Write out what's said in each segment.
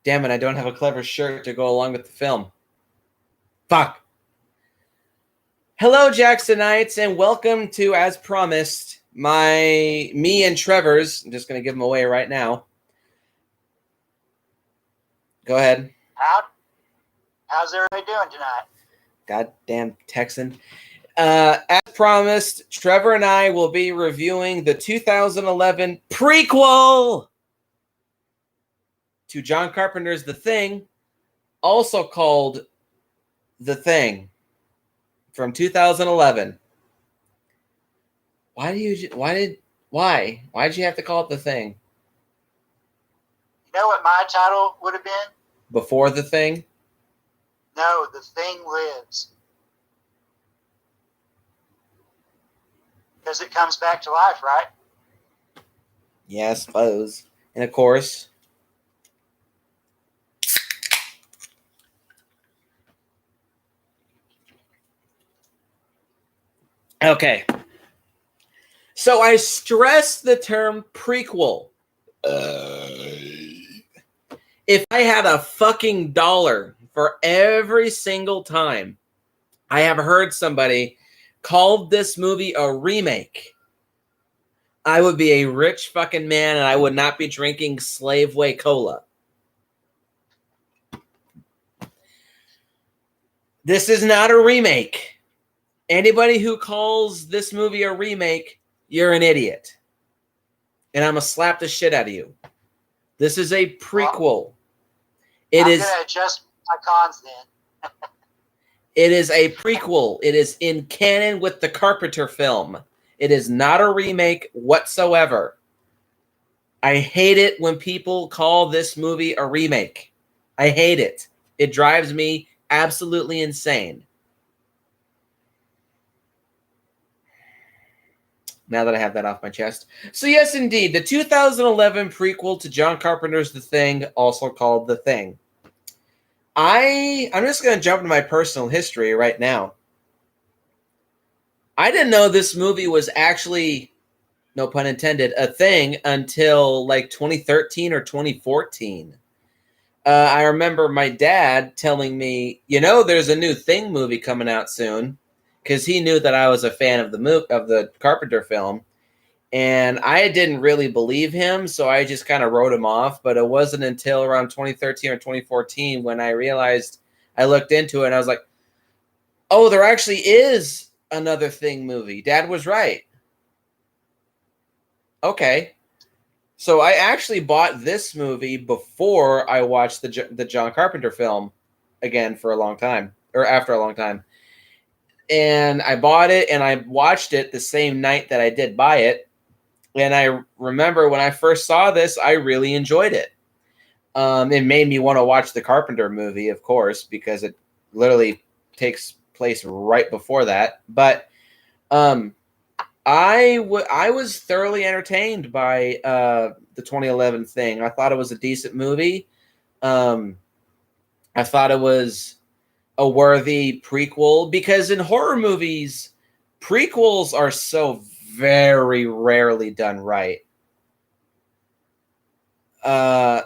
Damn it, I don't have a clever shirt to go along with the film. Fuck. Hello, Jacksonites, and welcome to, as promised, me and Trevor's. I'm just going to give them away right now. Go ahead. How's everybody doing tonight? Goddamn Texan. As promised, Trevor and I will be reviewing the 2011 prequel to John Carpenter's The Thing, also called The Thing, from 2011. Why did you have to call it The Thing? You know what my title would have been? Before The Thing? No, The Thing Lives. Because it comes back to life, right? Yeah, I suppose. And of course, okay. So I stress the term prequel. If I had a fucking dollar for every single time I have heard somebody call this movie a remake, I would be a rich fucking man and I would not be drinking Slaveway Cola. This is not a remake. Anybody who calls this movie a remake, you're an idiot. And I'm going to slap the shit out of you. This is a prequel. I'm going to adjust my cons then. It is a prequel. It is in canon with the Carpenter film. It is not a remake whatsoever. I hate it when people call this movie a remake. I hate it. It drives me absolutely insane. Now that I have that off my chest. So yes, indeed, the 2011 prequel to John Carpenter's The Thing, also called The Thing. I'm just going to jump into my personal history right now. I didn't know this movie was actually, no pun intended, a thing until like 2013 or 2014. I remember my dad telling me, there's a new Thing movie coming out soon, because he knew that I was a fan of the Carpenter film. And I didn't really believe him, so I just kind of wrote him off. But it wasn't until around 2013 or 2014 when I realized, I looked into it and I was like, oh, there actually is another Thing movie. Dad was right. Okay. So I actually bought this movie before I watched the John Carpenter film again for a long time, or after a long time. And I bought it and I watched it the same night that I did buy it. And I remember when I first saw this, I really enjoyed it. It made me want to watch the Carpenter movie, of course, because it literally takes place right before that. But I was thoroughly entertained by the 2011 Thing. I thought it was a decent movie. I thought it was a worthy prequel, because in horror movies, prequels are so very rarely done right. I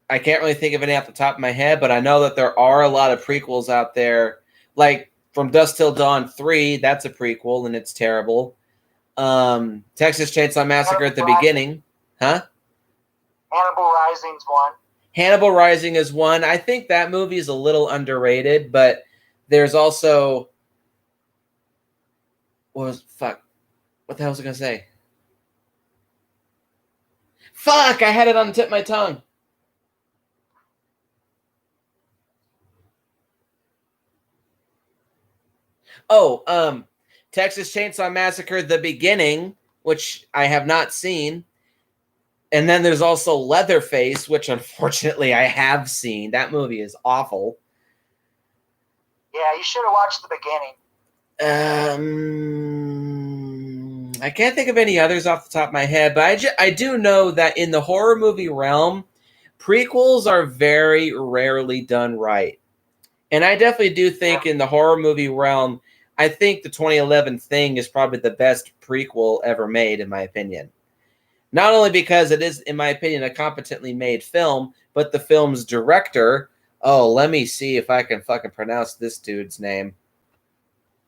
can't really think of any off the top of my head, but I know that there are a lot of prequels out there, like From Dusk Till Dawn 3, that's a prequel, and it's terrible. Texas Chainsaw Massacre at the beginning. Huh? Hannibal Rising's one. Hannibal Rising is one. I think that movie is a little underrated, but there's also... What the hell was I going to say? Fuck, I had it on the tip of my tongue. Oh, Texas Chainsaw Massacre, The Beginning, which I have not seen. And then there's also Leatherface, which unfortunately I have seen. That movie is awful. Yeah, you should have watched The Beginning. I can't think of any others off the top of my head, but I do know that in the horror movie realm, prequels are very rarely done right. And I definitely do think in the horror movie realm, I think the 2011 Thing is probably the best prequel ever made, in my opinion. Not only because it is, in my opinion, a competently made film, but the film's director. Oh, let me see if I can fucking pronounce this dude's name.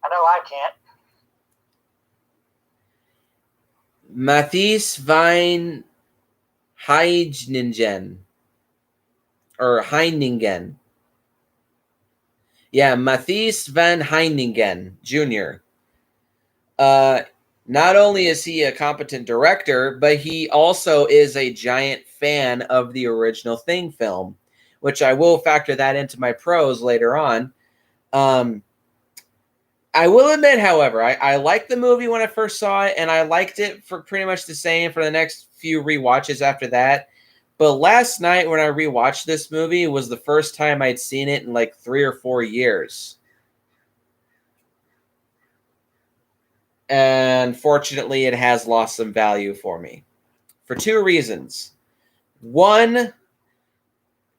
I know I can't. Matthijs van Heiningen. Or Heiningen. Yeah, Matthijs van Heiningen Jr. Not only is he a competent director, but he also is a giant fan of the original Thing film, which I will factor that into my pros later on. I will admit, however, I liked the movie when I first saw it, and I liked it for pretty much the same for the next few rewatches after that. But last night when I rewatched this movie was the first time I'd seen it in like 3 or 4 years. And fortunately, it has lost some value for me for 2 reasons. One,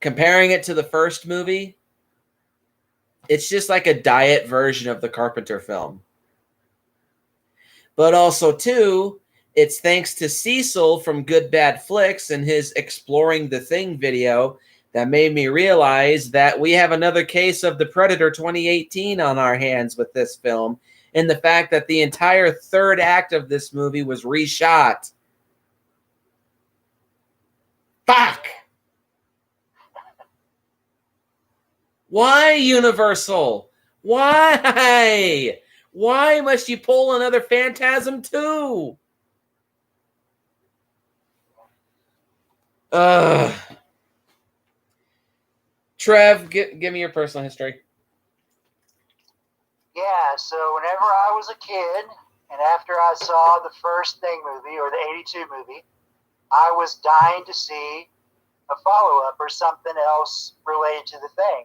comparing it to the first movie, it's just like a diet version of the Carpenter film. But also, 2, it's thanks to Cecil from Good Bad Flicks and his Exploring the Thing video that made me realize that we have another case of The Predator 2018 on our hands with this film, and the fact that the entire third act of this movie was reshot. Fuck! Why, Universal? Why? Why must you pull another Phantasm too? Trev, give me your personal history. Yeah, so whenever I was a kid, and after I saw the first Thing movie, or the 82 movie, I was dying to see a follow-up or something else related to the Thing.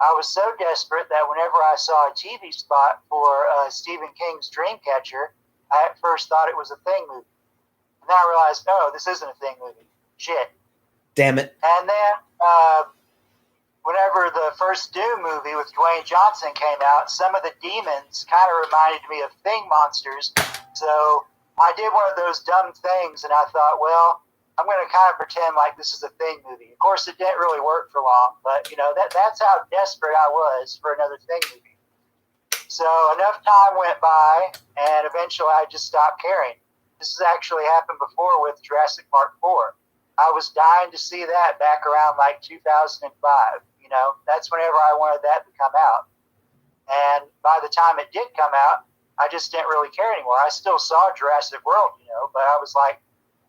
I was so desperate that whenever I saw a TV spot for Stephen King's Dreamcatcher, I at first thought it was a Thing movie. And then I realized, oh, this isn't a Thing movie. Shit. Damn it. And then whenever the first Doom movie with Dwayne Johnson came out, some of the demons kind of reminded me of Thing monsters. So I did one of those dumb things, and I thought, well, I'm going to kind of pretend like this is a Thing movie. Of course, it didn't really work for long, but that's how desperate I was for another Thing movie. So enough time went by, and eventually I just stopped caring. This has actually happened before with Jurassic Park 4. I was dying to see that back around like 2005. That's whenever I wanted that to come out. And by the time it did come out, I just didn't really care anymore. I still saw Jurassic World, but I was like,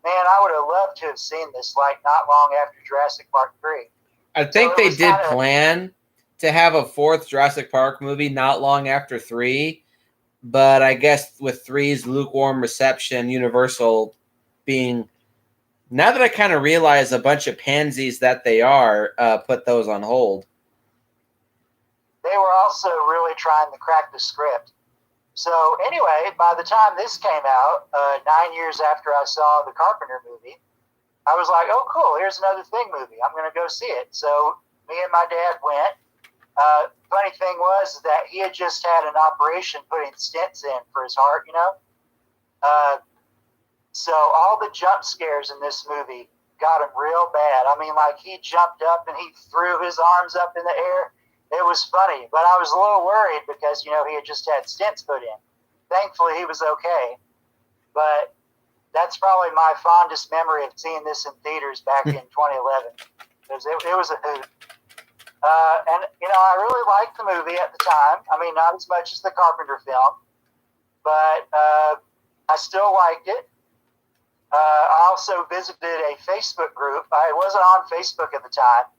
man, I would have loved to have seen this like not long after Jurassic Park 3. I think they did plan to have a 4th Jurassic Park movie not long after 3, but I guess with 3's lukewarm reception, Universal being, now that I kind of realize a bunch of pansies that they are, put those on hold. They were also really trying to crack the script. So anyway, by the time this came out, 9 years after I saw the Carpenter movie, I was like, oh, cool, here's another Thing movie. I'm going to go see it. So me and my dad went. Funny thing was that he had just had an operation putting stents in for his heart, So all the jump scares in this movie got him real bad. I mean, like he jumped up and he threw his arms up in the air. It was funny, but I was a little worried because, he had just had stents put in. Thankfully, he was okay. But that's probably my fondest memory of seeing this in theaters back in 2011. Because it was a hoot. And, I really liked the movie at the time. I mean, not as much as the Carpenter film. But I still liked it. I also visited a Facebook group. I wasn't on Facebook at the time,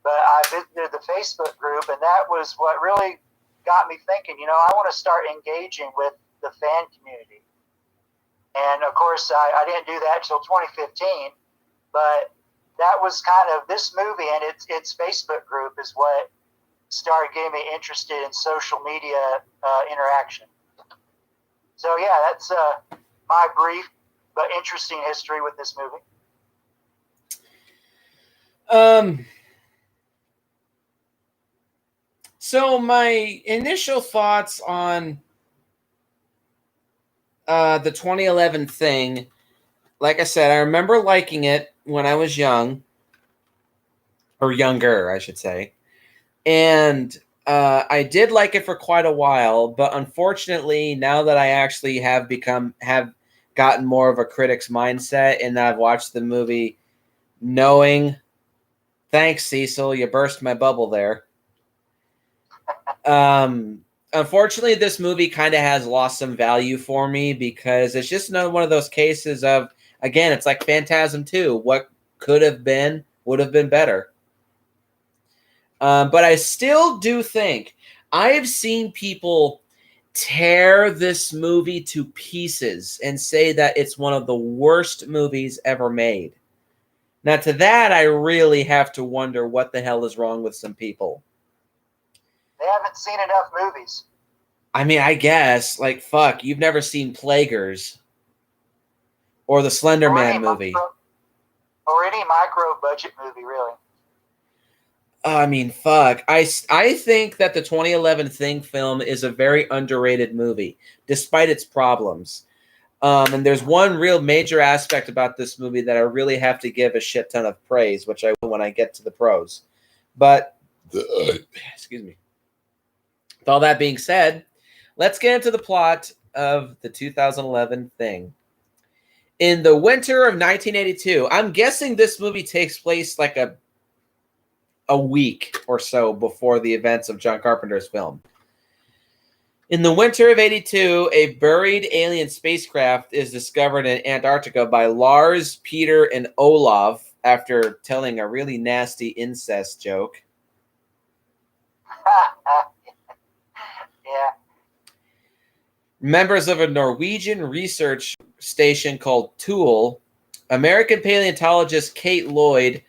but I visited the Facebook group, and that was what really got me thinking, I want to start engaging with the fan community. And, of course, I didn't do that until 2015, but that was kind of this movie and its Facebook group is what started getting me interested in social media interaction. So, yeah, that's my brief but interesting history with this movie. So my initial thoughts on the 2011 Thing like I said, I remember liking it when I was young, or younger, I should say. And I did like it for quite a while, but unfortunately, now that I actually have gotten more of a critic's mindset, and I've watched the movie, knowing, thanks Cecil, you burst my bubble there. Unfortunately, this movie kind of has lost some value for me because it's just another one of those cases of, again, it's like Phantasm 2. What could have been would have been better. But I still do think I've seen people tear this movie to pieces and say that it's one of the worst movies ever made. Now, to that, I really have to wonder what the hell is wrong with some people. They haven't seen enough movies. I mean, I guess, like, fuck, you've never seen Plaguers or the Slender Man movie. Or any micro budget movie, really. I mean, fuck. I think that the 2011 Thing film is a very underrated movie, despite its problems. And there's one real major aspect about this movie that I really have to give a shit ton of praise, which I will when I get to the pros. But, excuse me. With all that being said, let's get into the plot of the 2011 Thing. In the winter of 1982, I'm guessing this movie takes place like a week or so before the events of John Carpenter's film. In the winter of 82, a buried alien spacecraft is discovered in Antarctica by Lars, Peter, and Olav after telling a really nasty incest joke. Yeah. Members of a Norwegian research station called Tool, American paleontologist Kate Lloyd,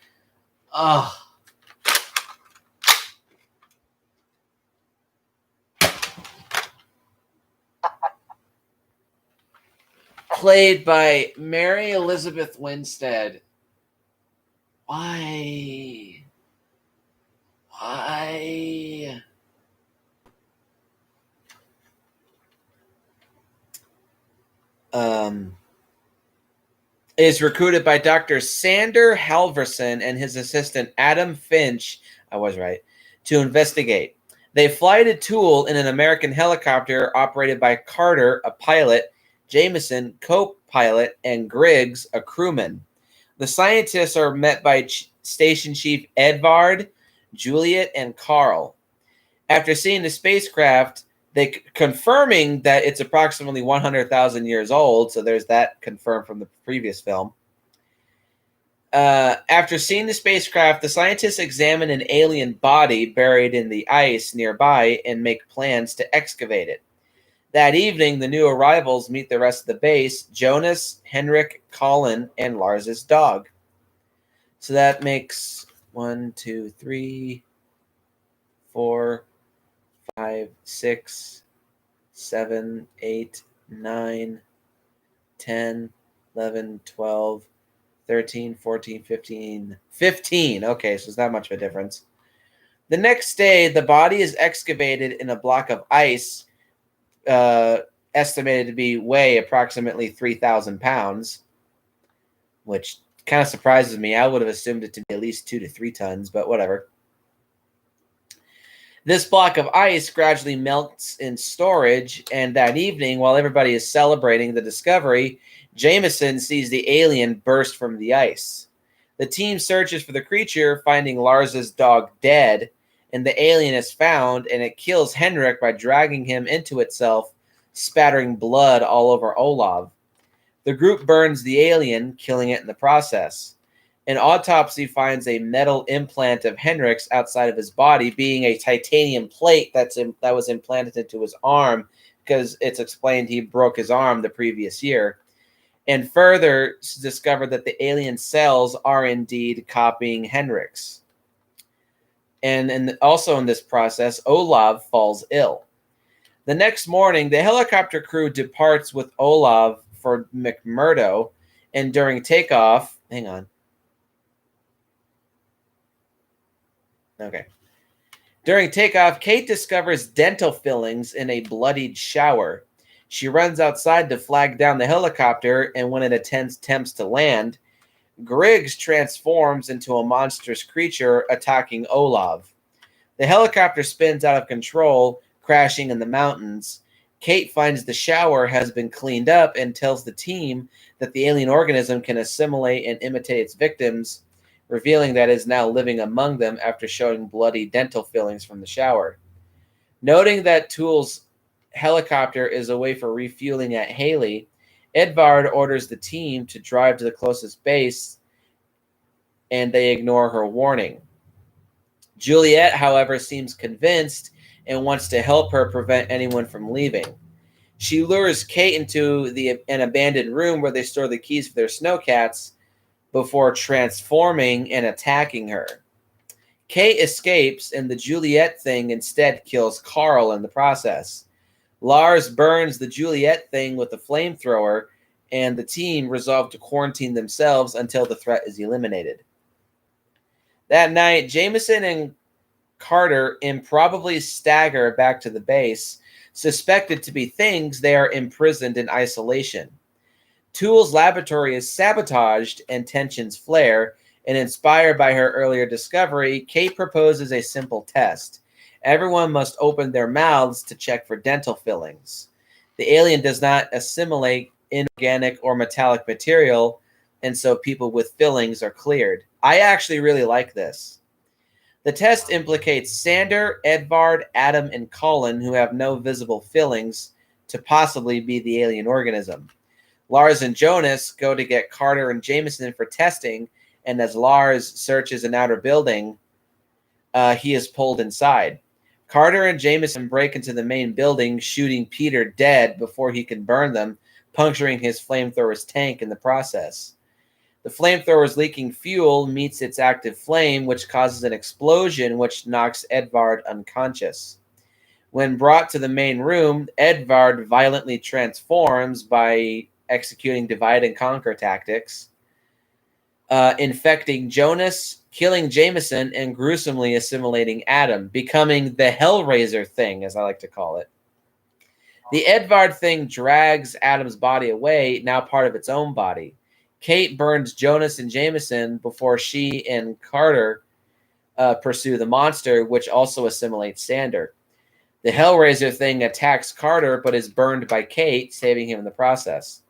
played by Mary Elizabeth Winstead. Why? Is recruited by Dr. Sander Halverson and his assistant Adam Finch, I was right, to investigate. They fly to Tool in an American helicopter operated by Carter, a pilot, Jameson, co-pilot, and Griggs, a crewman. The scientists are met by Station Chief Edvard, Juliet, and Carl. After seeing the spacecraft, they confirming that it's approximately 100,000 years old, so there's that confirmed from the previous film. After seeing the spacecraft, the scientists examine an alien body buried in the ice nearby and make plans to excavate it. That evening, the new arrivals meet the rest of the base, Jonas, Henrik, Colin, and Lars's dog. So that makes 1, 2, 3, 4, 5, 6, 7, 8, 9, 10, 11, 12, 13, 14, 15. 15. Okay, so it's not much of a difference. The next day, the body is excavated in a block of ice, estimated to weigh approximately 3,000 pounds, which kind of surprises me. I would have assumed it to be at least 2 to 3 tons, but whatever. This block of ice gradually melts in storage, and that evening, while everybody is celebrating the discovery, Jameson sees the alien burst from the ice. The team searches for the creature, finding Lars's dog dead, and the alien is found, and it kills Henrik by dragging him into itself, spattering blood all over Olav. The group burns the alien, killing it in the process. An autopsy finds a metal implant of Henrik's outside of his body, being a titanium plate that was implanted into his arm because it's explained he broke his arm the previous year. And further discovered that the alien cells are indeed copying Henrik's. And also in this process, Olav falls ill. The next morning, the helicopter crew departs with Olav for McMurdo, and during takeoff, hang on. Okay. During takeoff, Kate discovers dental fillings in a bloodied shower. She runs outside to flag down the helicopter, and when it attempts to land, Griggs transforms into a monstrous creature attacking Olav. The helicopter spins out of control, crashing in the mountains. Kate finds the shower has been cleaned up and tells the team that the alien organism can assimilate and imitate its victims, revealing that it is now living among them after showing bloody dental fillings from the shower. Noting that Toole's helicopter is away for refueling at Haley, Edvard orders the team to drive to the closest base, and they ignore her warning. Juliet, however, seems convinced and wants to help her prevent anyone from leaving. She lures Kate into an abandoned room where they store the keys for their snowcats before transforming and attacking her. Kate escapes, and the Juliet thing instead kills Carl in the process. Lars burns the Juliet thing with a flamethrower, and the team resolve to quarantine themselves until the threat is eliminated. That night, Jameson and Carter improbably stagger back to the base. Suspected to be things, they are imprisoned in isolation. Toole's laboratory is sabotaged and tensions flare, and inspired by her earlier discovery, Kate proposes a simple test. Everyone must open their mouths to check for dental fillings. The alien does not assimilate inorganic or metallic material, and so people with fillings are cleared. I actually really like this. The test implicates Sander, Edvard, Adam, and Colin, who have no visible fillings, to possibly be the alien organism. Lars and Jonas go to get Carter and Jameson for testing, and as Lars searches an outer building, he is pulled inside. Carter and Jameson break into the main building, shooting Peter dead before he can burn them, puncturing his flamethrower's tank in the process. The flamethrower's leaking fuel meets its active flame, which causes an explosion which knocks Edvard unconscious. When brought to the main room, Edvard violently transforms by executing divide and conquer tactics, infecting Jonas, killing Jameson, and gruesomely assimilating Adam, becoming the Hellraiser thing, as I like to call it. The Edvard thing drags Adam's body away, now part of its own body. Kate burns Jonas and Jameson before she and Carter pursue the monster, which also assimilates Sander. The Hellraiser thing attacks Carter, but is burned by Kate, saving him in the process.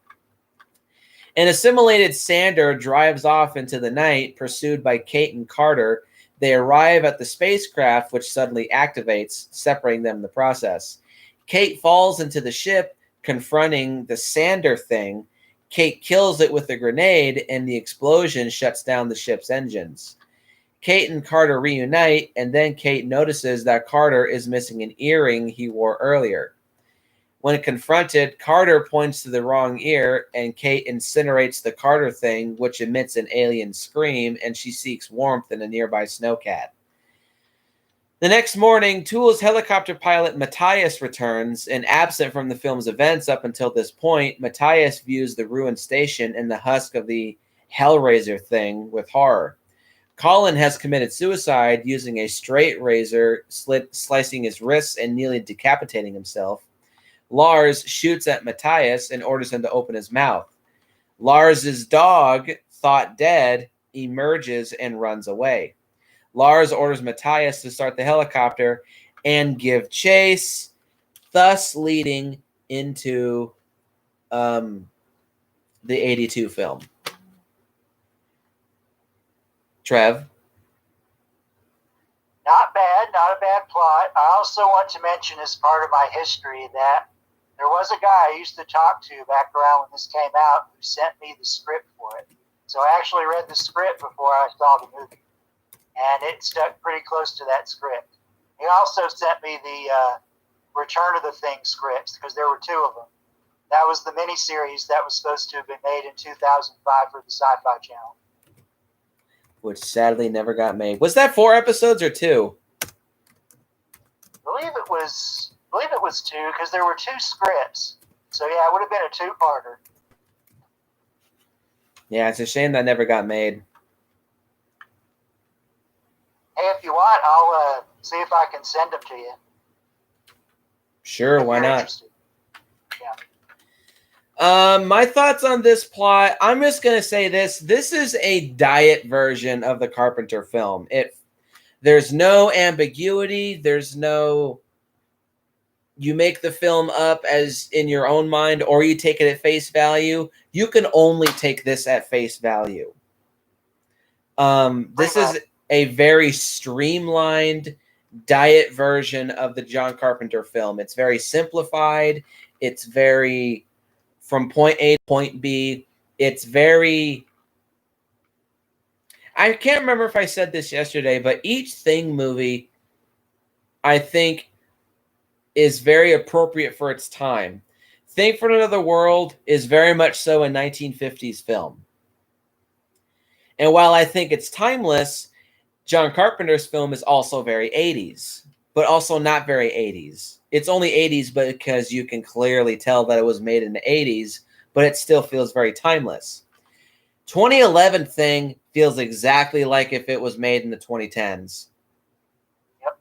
An assimilated Sander drives off into the night, pursued by Kate and Carter. They arrive at the spacecraft, which suddenly activates, separating them in the process. Kate falls into the ship, confronting the Sander thing. Kate kills it with a grenade, and the explosion shuts down the ship's engines. Kate and Carter reunite, and then Kate notices that Carter is missing an earring he wore earlier. When confronted, Carter points to the wrong ear, and Kate incinerates the Carter thing, which emits an alien scream, and she seeks warmth in a nearby snowcat. The next morning, Toole's helicopter pilot Matthias returns, and absent from the film's events up until this point, Matthias views the ruined station and the husk of the Hellraiser thing with horror. Colin has committed suicide using a straight razor, slicing his wrists and nearly decapitating himself. Lars shoots at Matthias and orders him to open his mouth. Lars's dog, thought dead, emerges and runs away. Lars orders Matthias to start the helicopter and give chase, thus leading into the 82 film. Trev? Not bad, not a bad plot. I also want to mention as part of my history that there was a guy I used to talk to back around when this came out who sent me the script for it. So I actually read the script before I saw the movie, and it stuck pretty close to that script. He also sent me the Return of the Thing scripts, because there were two of them. That was the miniseries that was supposed to have been made in 2005 for the Sci-Fi Channel. Which sadly never got made. Was that 4 episodes or 2? I believe it was 2, because there were 2 scripts. So yeah, it would have been a 2-parter. Yeah, it's a shame that never got made. Hey, if you want, I'll see if I can send them to you. Sure, why not? Interested. Yeah. My thoughts on this plot. I'm just gonna say this. This is a diet version of the Carpenter film. There's no ambiguity. There's no. You make the film up as in your own mind, or you take it at face value. You can only take this at face value. This is a very streamlined diet version of the John Carpenter film. It's very simplified. It's very from point A to point B. It's very. I can't remember if I said this yesterday, but each Thing movie, I think, is very appropriate for its time. Think for Another World is very much so a 1950s film. And while I think it's timeless, John Carpenter's film is also very 80s, but also not very 80s. It's only 80s because you can clearly tell that it was made in the 80s, but it still feels very timeless. 2011 Thing feels exactly like if it was made in the 2010s. Yep.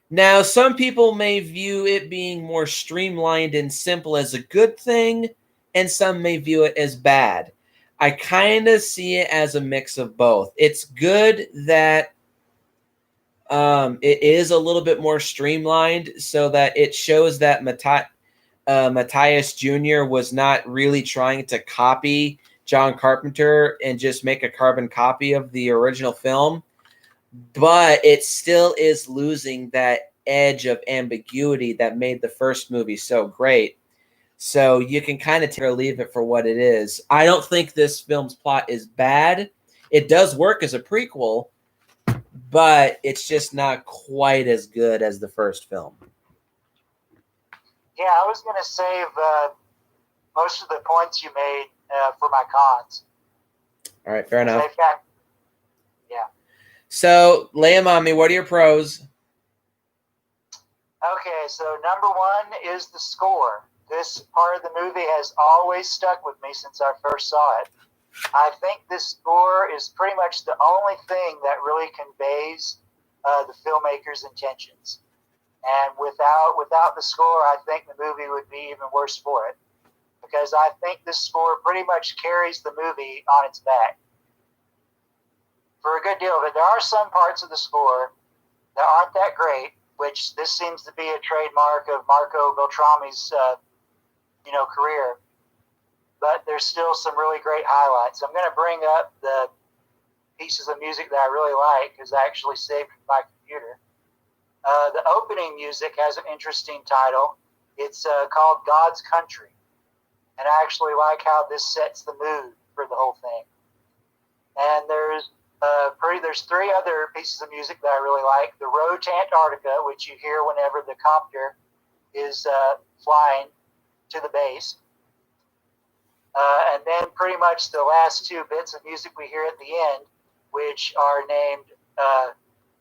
Now, some people may view it being more streamlined and simple as a good thing, and some may view it as bad. I kind of see it as a mix of both. It's good that it is a little bit more streamlined so that it shows that Matthias Jr. was not really trying to copy John Carpenter and just make a carbon copy of the original film, but it still is losing that edge of ambiguity that made the first movie so great. So you can kind of take or leave it for what it is. I don't think this film's plot is bad. It does work as a prequel, but it's just not quite as good as the first film. Yeah, I was going to save most of the points you made for my cons. All right, fair enough. Yeah. So, lay them on me. What are your pros? Okay, so number one is the score. This part of the movie has always stuck with me since I first saw it. I think this score is pretty much the only thing that really conveys the filmmaker's intentions. And without the score, I think the movie would be even worse for it. Because I think this score pretty much carries the movie on its back. For a good deal of it. There are some parts of the score that aren't that great, which this seems to be a trademark of Marco Beltrami's career. But there's still some really great highlights. I'm going to bring up the pieces of music that I really like because I actually saved my computer. The opening music has an interesting title. It's called God's Country. And I actually like how this sets the mood for the whole thing. And there's three other pieces of music that I really like. The Road to Antarctica, which you hear whenever the copter is flying to the base. And then pretty much the last two bits of music we hear at the end, which are named,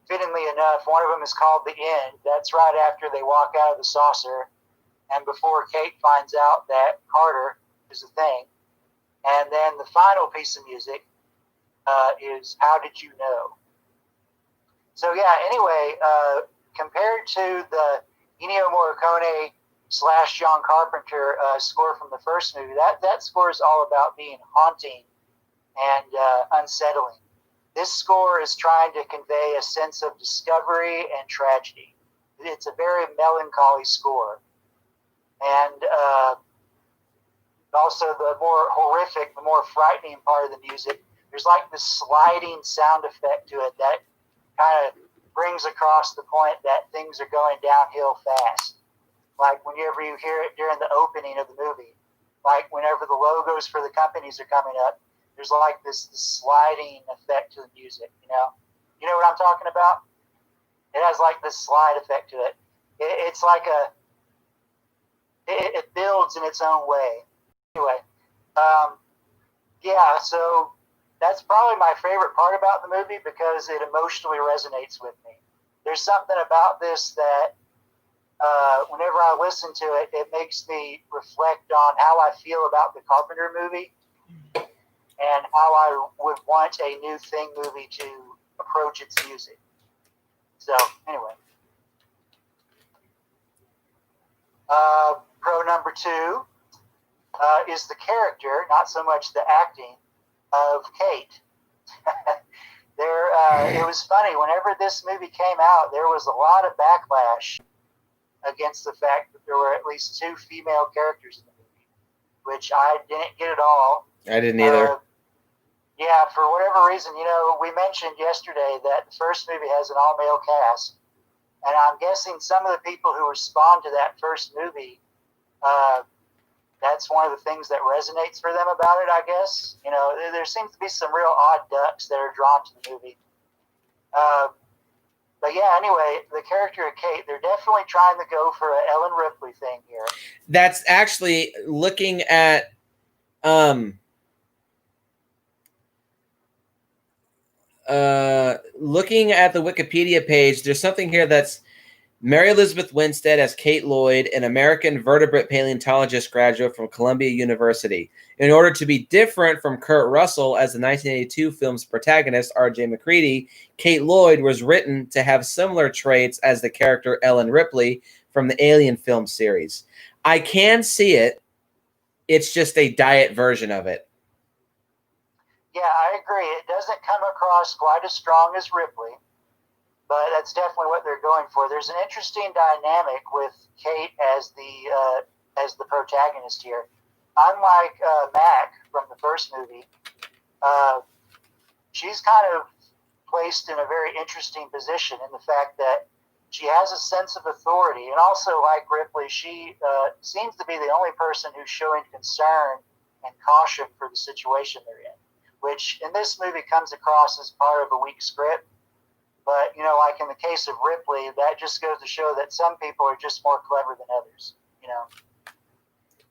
fittingly enough, one of them is called The End. That's right after they walk out of the saucer and before Kate finds out that Carter is a thing. And then the final piece of music is How Did You Know? So yeah, anyway, compared to the Ennio Morricone / John Carpenter score from the first movie, that score is all about being haunting and unsettling. This score is trying to convey a sense of discovery and tragedy. It's a very melancholy score. And also the more horrific, the more frightening part of the music, there's like this sliding sound effect to it that kind of brings across the point that things are going downhill fast. Like whenever you hear it during the opening of the movie, like whenever the logos for the companies are coming up, there's like this sliding effect to the music, you know? You know what I'm talking about? It has like this slide effect to it. It's like it builds in its own way. Anyway, yeah, so that's probably my favorite part about the movie because it emotionally resonates with me. There's something about this that whenever I listen to it, it makes me reflect on how I feel about the Carpenter movie and how I would want a new Thing movie to approach its music. So, anyway. Pro number two, is the character, not so much the acting, of Kate. It was funny. Whenever this movie came out, there was a lot of backlash against the fact that there were at least 2 female characters in the movie, which I didn't get at all. I didn't either. Yeah, for whatever reason, we mentioned yesterday that the first movie has an all-male cast, and I'm guessing some of the people who respond to that first movie, that's one of the things that resonates for them about it, I guess. There seems to be some real odd ducks that are drawn to the movie. But yeah, anyway, the character of Kate, they're definitely trying to go for an Ellen Ripley thing here. That's actually looking at looking at the Wikipedia page. There's something here that's Mary Elizabeth Winstead as Kate Lloyd, an American vertebrate paleontologist graduate from Columbia University. In order to be different from Kurt Russell as the 1982 film's protagonist, R.J. McCready, Kate Lloyd was written to have similar traits as the character Ellen Ripley from the Alien film series. I can see it. It's just a diet version of it. Yeah, I agree. It doesn't come across quite as strong as Ripley, but that's definitely what they're going for. There's an interesting dynamic with Kate as the protagonist here. Unlike Mac from the first movie, she's kind of placed in a very interesting position in the fact that she has a sense of authority, and also, like Ripley, she seems to be the only person who's showing concern and caution for the situation they're in, which in this movie comes across as part of a weak script. But, like in the case of Ripley, that just goes to show that some people are just more clever than others,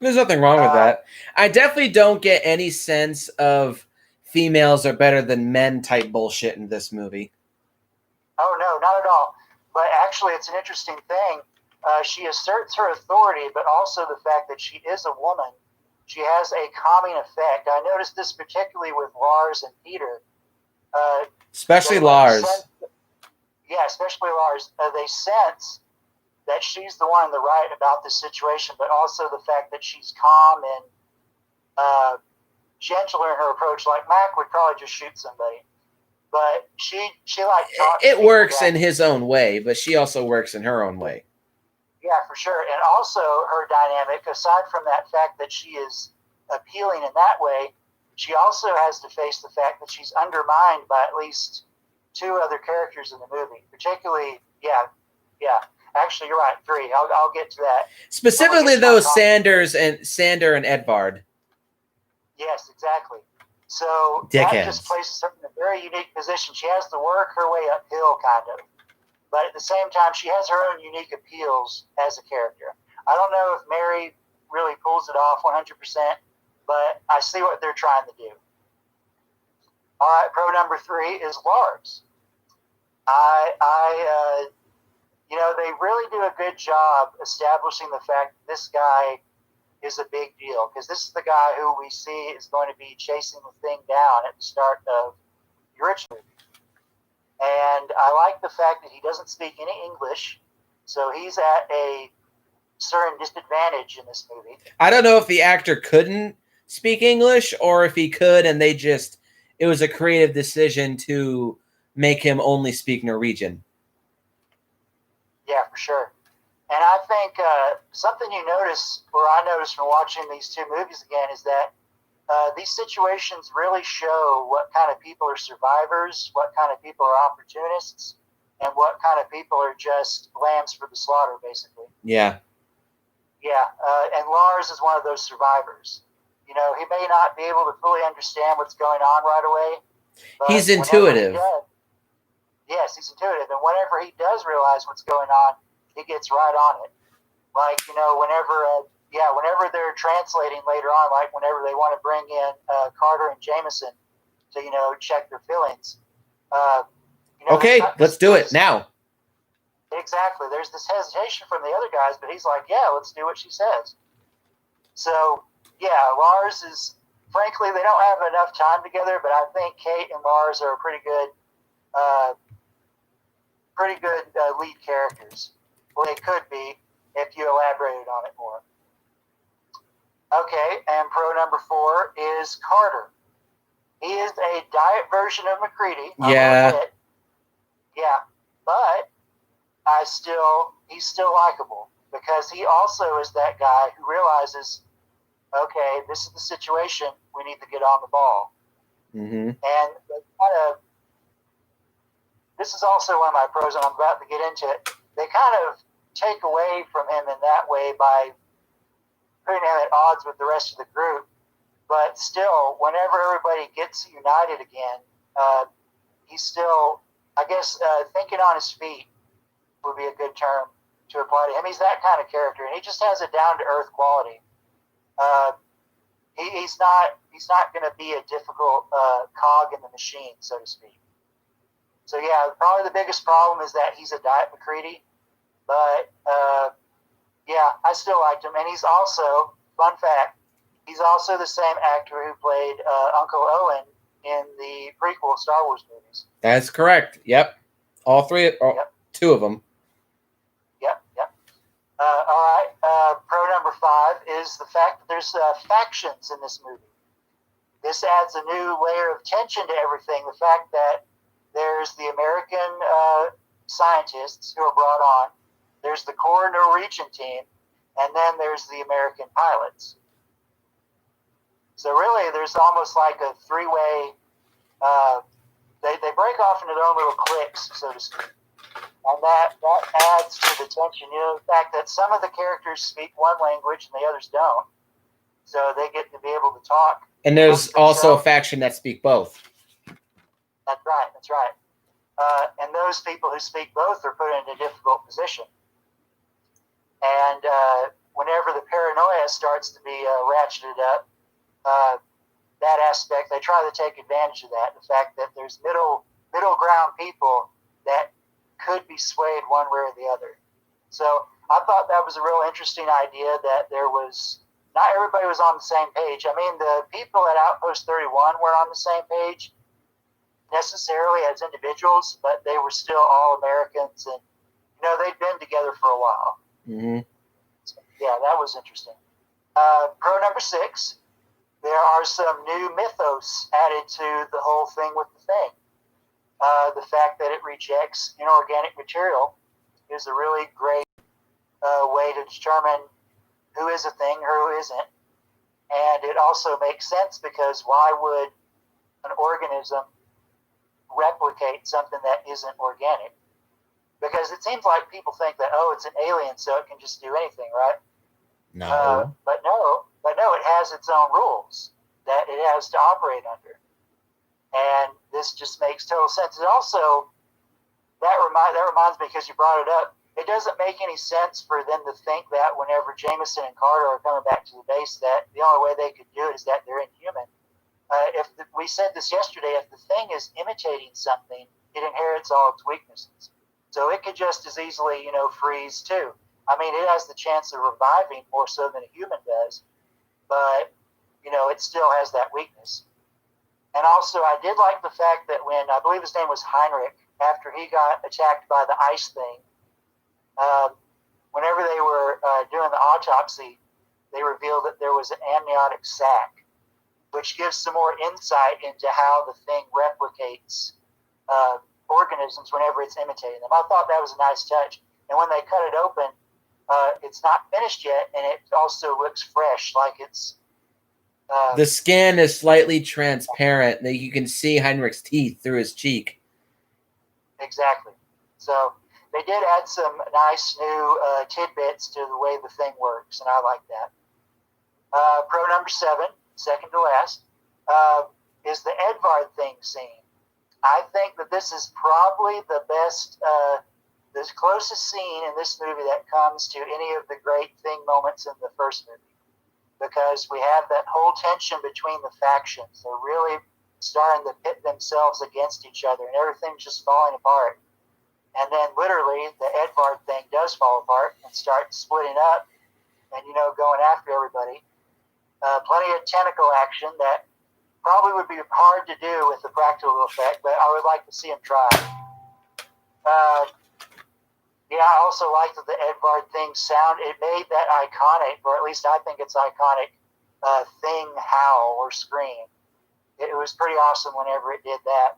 There's nothing wrong with that. I definitely don't get any sense of females are better than men type bullshit in this movie. Oh, no, not at all. But actually, it's an interesting thing. She asserts her authority, but also the fact that she is a woman. She has a calming effect. I noticed this particularly with Lars and Peter. Especially Lars. Especially Lars. They sense that she's the one in the right about this situation, but also the fact that she's calm and gentle in her approach. Like Mac would probably just shoot somebody, but she like talks. It works in his own way, but she also works in her own way. Yeah, for sure. And also her dynamic, aside from that fact that she is appealing in that way, she also has to face the fact that she's undermined by at least 2 other characters in the movie. Particularly, yeah. Actually, you're right. 3. I'll get to that. Specifically, those Sander and Edvard. Yes, exactly. So Dickheads. That just places her in a very unique position. She has to work her way uphill, kind of. But at the same time, she has her own unique appeals as a character. I don't know if Mary really pulls it off 100%, but I see what they're trying to do. All right, pro number 3 is Lars. They really do a good job establishing the fact that this guy is a big deal, because this is the guy who we see is going to be chasing the thing down at the start of the original movie. And I like the fact that he doesn't speak any English, so he's at a certain disadvantage in this movie. I don't know if the actor couldn't speak English or if he could and it was a creative decision to make him only speak Norwegian. Yeah, for sure. And I think something I noticed from watching these 2 movies again is that these situations really show what kind of people are survivors, what kind of people are opportunists, and what kind of people are just lambs for the slaughter, basically. Yeah. Yeah, and Lars is one of those survivors. He may not be able to fully understand what's going on right away. But he's intuitive. Yes, he's intuitive. And whenever he does realize what's going on, he gets right on it. Like, whenever they're translating later on, like whenever they want to bring in Carter and Jameson to, check their feelings. Okay, let's do it now. Exactly. There's this hesitation from the other guys, but he's like, yeah, let's do what she says. So, yeah, Lars is, frankly, they don't have enough time together, but I think Kate and Lars are pretty good lead characters. Well, they could be if you elaborated on it more. Okay, and pro number 4 is Carter. He is a diet version of McCready. Yeah. I will admit. Yeah, but he's still likable because he also is that guy who realizes, okay, this is the situation. We need to get on the ball. Mm-hmm. And this is also one of my pros, and I'm about to get into it. They kind of take away from him in that way by putting him at odds with the rest of the group. But still, whenever everybody gets united again, he's still, I guess, thinking on his feet would be a good term to apply to him. He's that kind of character, and he just has a down to earth quality. He's not going to be a difficult cog in the machine, so to speak. So yeah, probably the biggest problem is that he's a diet McCready, but yeah, I still liked him, and he's also, fun fact, he's also the same actor who played Uncle Owen in the prequel Star Wars movies. That's correct. Yep, all three, Yep. 2 of them. Yep. All right. Pro number 5 is the fact that there's factions in this movie. This adds a new layer of tension to everything. The fact that there's the American scientists who are brought on, there's the core Norwegian team, and then there's the American pilots. So really, there's almost like a three-way. They break off into their own little cliques, so to speak. And that adds to the tension. You know, the fact that some of the characters speak one language and the others don't. So they get to be able to talk. And there's also a faction that speak both. That's right. And those people who speak both are put in a difficult position. And whenever the paranoia starts to be ratcheted up, that aspect, they try to take advantage of that. The fact that there's middle ground people that could be swayed one way or the other. So I thought that was a real interesting idea that there was, not everybody was on the same page. I mean, the people at Outpost 31 were on the same page necessarily as individuals, but they were still all Americans, and you know, they'd been together for a while. Mm-hmm. So, yeah, that was interesting. Pro number 6, there are some new mythos added to the whole thing with the thing. The fact that it rejects inorganic material is a really great way to determine who is a thing or who isn't. And it also makes sense because why would an organism replicate something that isn't organic? Because it seems like people think that, oh, it's an alien, so it can just do anything, right? No. But no, it has its own rules that it has to operate under. And this just makes total sense. And also, that reminds me, because you brought it up, it doesn't make any sense for them to think that whenever Jameson and Carter are coming back to the base, that the only way they could do it is that they're inhuman. We said this yesterday, if the thing is imitating something, it inherits all its weaknesses. So it could just as easily, freeze too. I mean, it has the chance of reviving more so than a human does, but, it still has that weakness. And also, I did like the fact that when, I believe his name was Heinrich, after he got attacked by the ice thing, whenever they were doing the autopsy, they revealed that there was an amniotic sac, which gives some more insight into how the thing replicates organisms whenever it's imitating them. I thought that was a nice touch. And when they cut it open, it's not finished yet, and it also looks fresh, like it's... the skin is slightly transparent. You can see Heinrich's teeth through his cheek. Exactly. So they did add some nice new tidbits to the way the thing works, and I like that. Pro number 7, second to last, is the Edvard thing scene. I think that this is probably the best, the closest scene in this movie that comes to any of the great thing moments in the first movie. Because we have that whole tension between the factions. They're really starting to pit themselves against each other, and everything's just falling apart. And then literally the Edvard thing does fall apart and start splitting up and, going after everybody. Plenty of tentacle action that probably would be hard to do with the practical effect, but I would like to see him try. I also like that the Edvard thing sound, it made that iconic, or at least I think it's iconic, thing howl or scream. It was pretty awesome whenever it did that.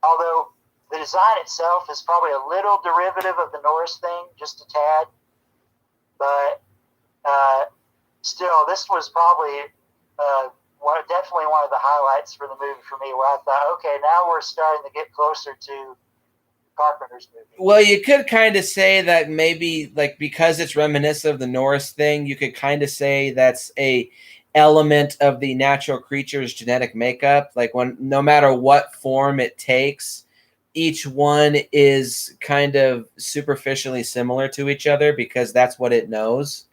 Although the design itself is probably a little derivative of the Norris thing, just a tad. But still, this was probably definitely one of the highlights for the movie for me, where I thought, okay, now we're starting to get closer to Carpenter's movie. Well, you could kind of say that maybe, like, because it's reminiscent of the Norris thing, you could kind of say that's a element of the natural creature's genetic makeup. Like, when no matter what form it takes, each one is kind of superficially similar to each other because that's what it knows.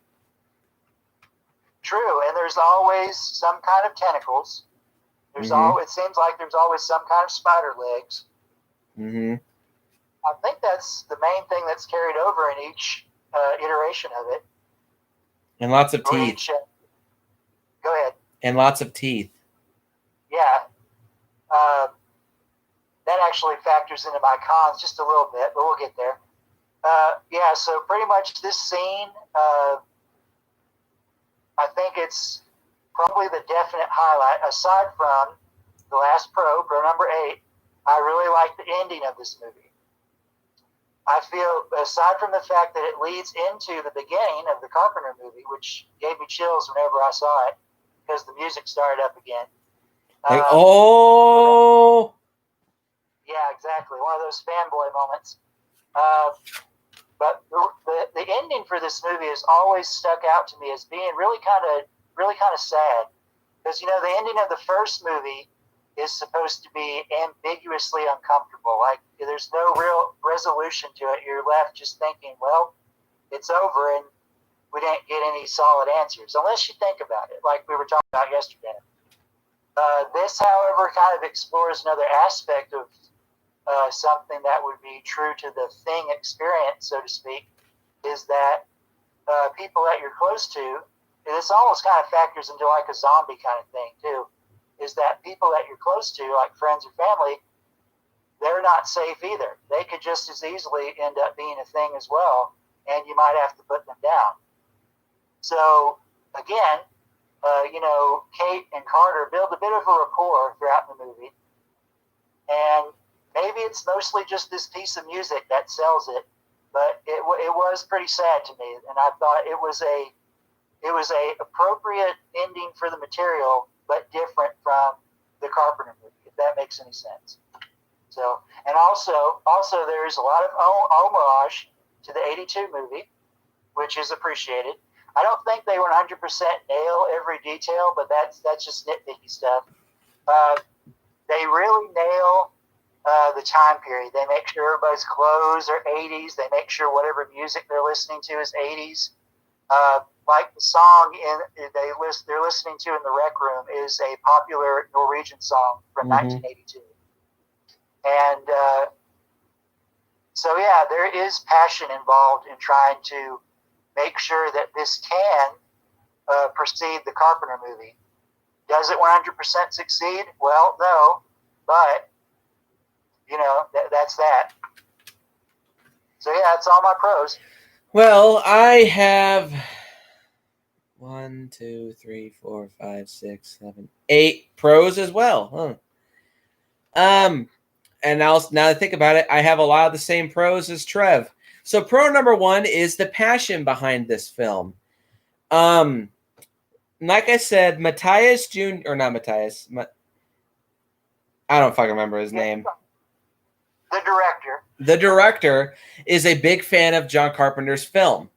True, and there's always some kind of tentacles. There's it seems like there's always some kind of spider legs. Mm-hmm. I think that's the main thing that's carried over in each iteration of it. And lots of teeth. Go ahead. And lots of teeth. Yeah. That actually factors into my cons just a little bit, but we'll get there. Yeah, so pretty much this scene, I think it's probably the definite highlight. Aside from the last pro number 8, I really like the ending of this movie. I feel, aside from the fact that it leads into the beginning of the Carpenter movie, which gave me chills whenever I saw it, because the music started up again. Like, oh! Yeah, exactly. One of those fanboy moments. But the ending for this movie has always stuck out to me as being really kind of sad, because the ending of the first movie is supposed to be ambiguously uncomfortable. Like, there's no real resolution to it. You're left just thinking, well, it's over, and we didn't get any solid answers unless you think about it, like we were talking about yesterday. This, however, kind of explores another aspect of something that would be true to the Thing experience, so to speak, is that people that you're close to, and this almost kind of factors into like a zombie kind of thing too, is that people that you're close to, like friends or family, they're not safe either. They could just as easily end up being a thing as well, and you might have to put them down. So, again, Kate and Carter build a bit of a rapport throughout the movie, and maybe it's mostly just this piece of music that sells it, but it was pretty sad to me, and I thought it was a appropriate ending for the material, but different from the Carpenter movie, if that makes any sense. So, and also there is a lot of homage to the '82 movie, which is appreciated. I don't think they 100% nail every detail, but that's just nitpicky stuff. They really nail the time period. They make sure everybody's clothes are 80s. They make sure whatever music they're listening to is 80s. Like the song they're listening to in the Rec Room is a popular Norwegian song from 1982. And so, yeah, there is passion involved in trying to make sure that this can precede the Carpenter movie. Does it 100% succeed? Well, no, but that's that. So yeah, that's all my pros. Well, I have 1, 2, 3, 4, 5, 6, 7, 8 pros as well. Huh? And now that I think about it, I have a lot of the same pros as Trev. So pro number 1 is the passion behind this film. Like I said, Matthias Jr. or not Matthias. I don't fucking remember his name. The director is a big fan of John Carpenter's film.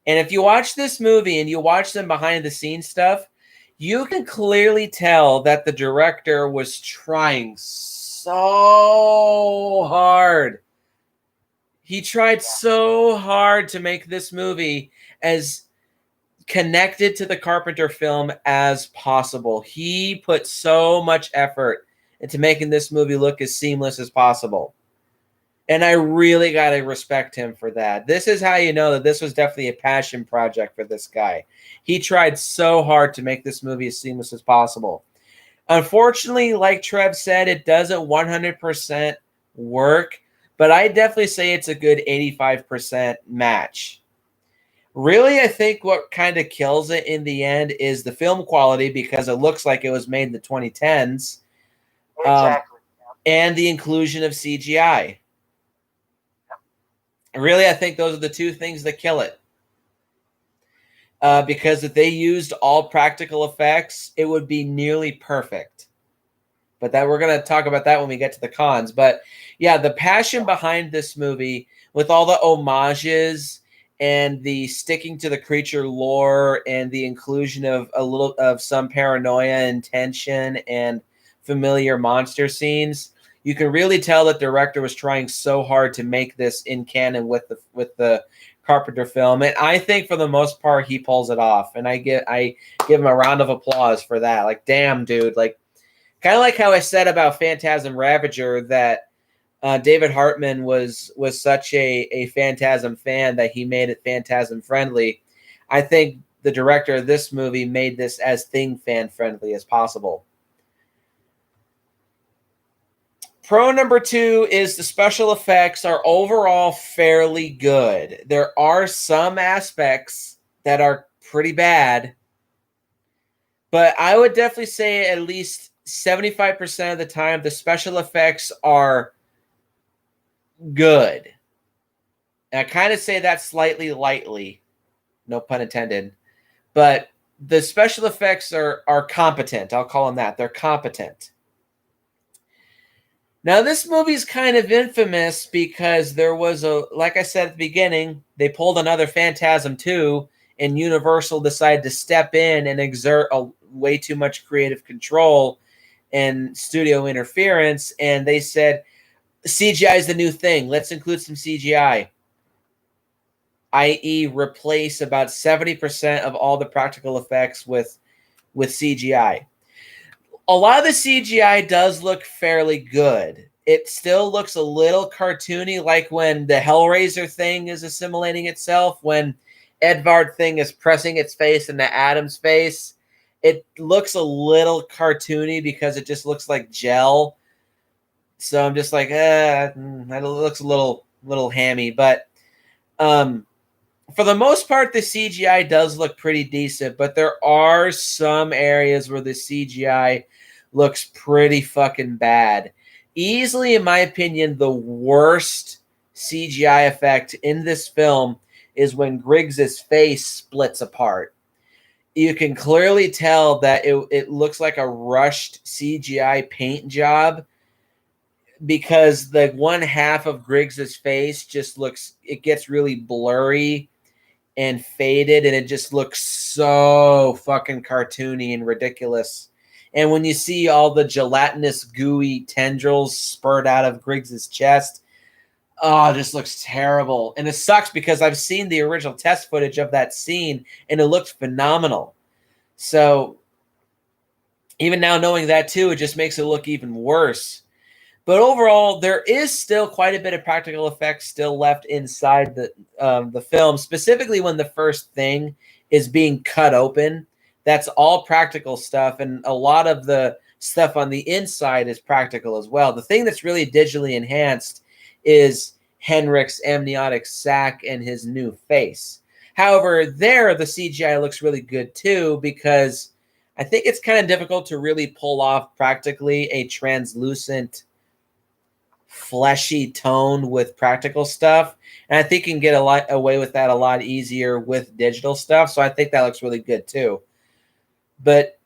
And if you watch this movie and you watch some behind the scenes stuff, you can clearly tell that the director was trying so hard. He tried so hard to make this movie as connected to the Carpenter film as possible. He put so much effort into making this movie look as seamless as possible. And I really got to respect him for that. This is how you know that this was definitely a passion project for this guy. He tried so hard to make this movie as seamless as possible. Unfortunately, like Trev said, it doesn't 100% work, but I definitely say it's a good 85% match. Really, I think what kind of kills it in the end is the film quality, because it looks like it was made in the 2010s, Exactly. and the inclusion of CGI. Really, I think those are the two things that kill it. Because if they used all practical effects, it would be nearly perfect. But that we're going to talk about that when we get to the cons. But yeah, the passion behind this movie, with all the homages and the sticking to the creature lore and the inclusion of a little of some paranoia and tension and familiar monster scenes, you can really tell that the director was trying so hard to make this in canon with the Carpenter film. And I think for the most part he pulls it off. And I give him a round of applause for that. Like, damn, dude, like, kind of like how I said about Phantasm Ravager, that David Hartman was such a Phantasm fan that he made it Phantasm friendly. I think the director of this movie made this as Thing fan friendly as possible. Pro number 2 is the special effects are overall fairly good. There are some aspects that are pretty bad, but I would definitely say at least 75% of the time the special effects are good. And I kind of say that slightly lightly, no pun intended, but the special effects are competent. I'll call them that. They're competent. Now, this movie's kind of infamous because there was like I said at the beginning, they pulled another Phantasm 2, and Universal decided to step in and exert way too much creative control and studio interference, and they said, CGI is the new thing. Let's include some CGI, i.e. replace about 70% of all the practical effects with CGI. A lot of the CGI does look fairly good. It still looks a little cartoony, like when the Hellraiser thing is assimilating itself, when Edvard thing is pressing its face into Adam's face. It looks a little cartoony because it just looks like gel. So I'm just like, that looks a little hammy. But for the most part, the CGI does look pretty decent, but there are some areas where the CGI looks pretty fucking bad. Easily, in my opinion, the worst CGI effect in this film is when Griggs's face splits apart. You can clearly tell that it looks like a rushed CGI paint job, because the one half of Griggs's face just it gets really blurry and faded, and it just looks so fucking cartoony and ridiculous. And when you see all the gelatinous, gooey tendrils spurt out of Griggs's chest, oh, it just looks terrible. And it sucks because I've seen the original test footage of that scene, and it looks phenomenal. So even now knowing that too, it just makes it look even worse. But overall, there is still quite a bit of practical effects still left inside the film, specifically when the first thing is being cut open. That's all practical stuff, and a lot of the stuff on the inside is practical as well. The thing that's really digitally enhanced is Henrik's amniotic sac and his new face. However, there, the CGI looks really good too, because I think it's kind of difficult to really pull off practically a translucent, fleshy tone with practical stuff, and I think you can get away with that a lot easier with digital stuff. So I think that looks really good too. But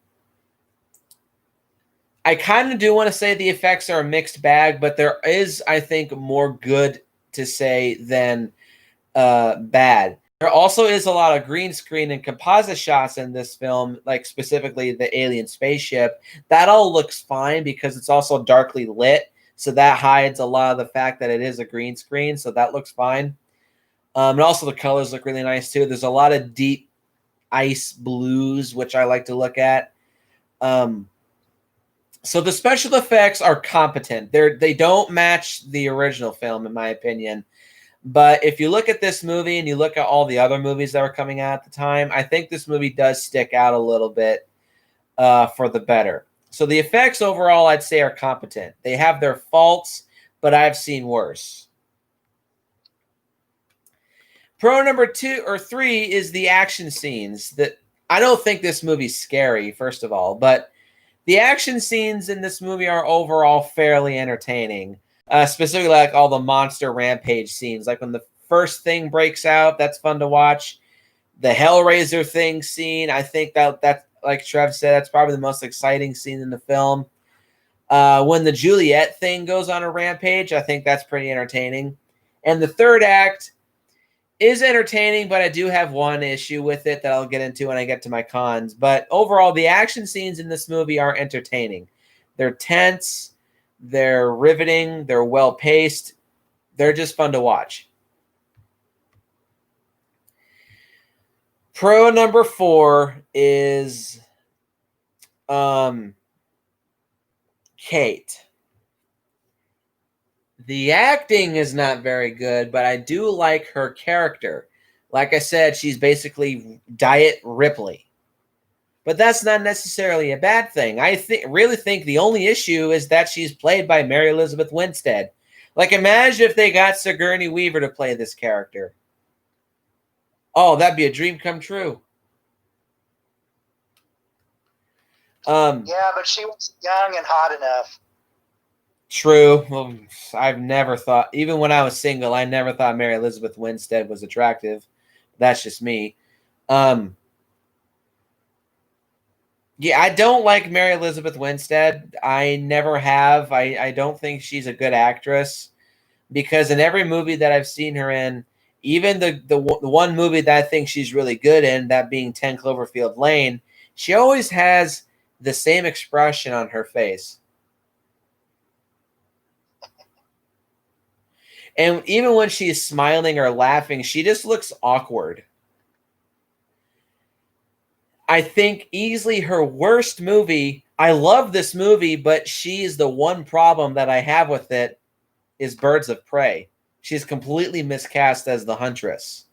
I kind of do want to say the effects are a mixed bag, but there is, I think, more good to say than bad. There also is a lot of green screen and composite shots in this film, like specifically the alien spaceship. That all looks fine because it's also darkly lit, so that hides a lot of the fact that it is a green screen, so that looks fine. And also the colors look really nice too. There's a lot of deep ice blues, which I like to look at. So the special effects are competent. They don't match the original film, in my opinion. But if you look at this movie and you look at all the other movies that were coming out at the time, I think this movie does stick out a little bit for the better. So the effects overall, I'd say, are competent. They have their faults, but I've seen worse. Pro number 2 or 3 is the action scenes. That I don't think this movie's scary, first of all, but the action scenes in this movie are overall fairly entertaining. Specifically, like all the monster rampage scenes, like when the first thing breaks out, that's fun to watch. The Hellraiser thing scene, I think that's like Trev said, that's probably the most exciting scene in the film. When the Juliet thing goes on a rampage, I think that's pretty entertaining. And the third act is entertaining, but I do have one issue with it that I'll get into when I get to my cons. But overall, the action scenes in this movie are entertaining. They're tense, they're riveting, they're well paced, they're just fun to watch. Pro number 4 is Kate. The acting is not very good, but I do like her character. Like I said, she's basically Diet Ripley. But that's not necessarily a bad thing. I really think the only issue is that she's played by Mary Elizabeth Winstead. Like, imagine if they got Sigourney Weaver to play this character. Oh, that'd be a dream come true. Yeah, but she was young and hot enough. True. Well, I've never thought, even when I was single, I never thought Mary Elizabeth Winstead was attractive. That's just me. Yeah, I don't like Mary Elizabeth Winstead. I never have. I don't think she's a good actress because in every movie that I've seen her in, even the one movie that I think she's really good in, that being 10 Cloverfield Lane, she always has the same expression on her face. And even when she's smiling or laughing, she just looks awkward. I think easily her worst movie, I love this movie, but she's the one problem that I have with it is Birds of Prey. She's completely miscast as the Huntress.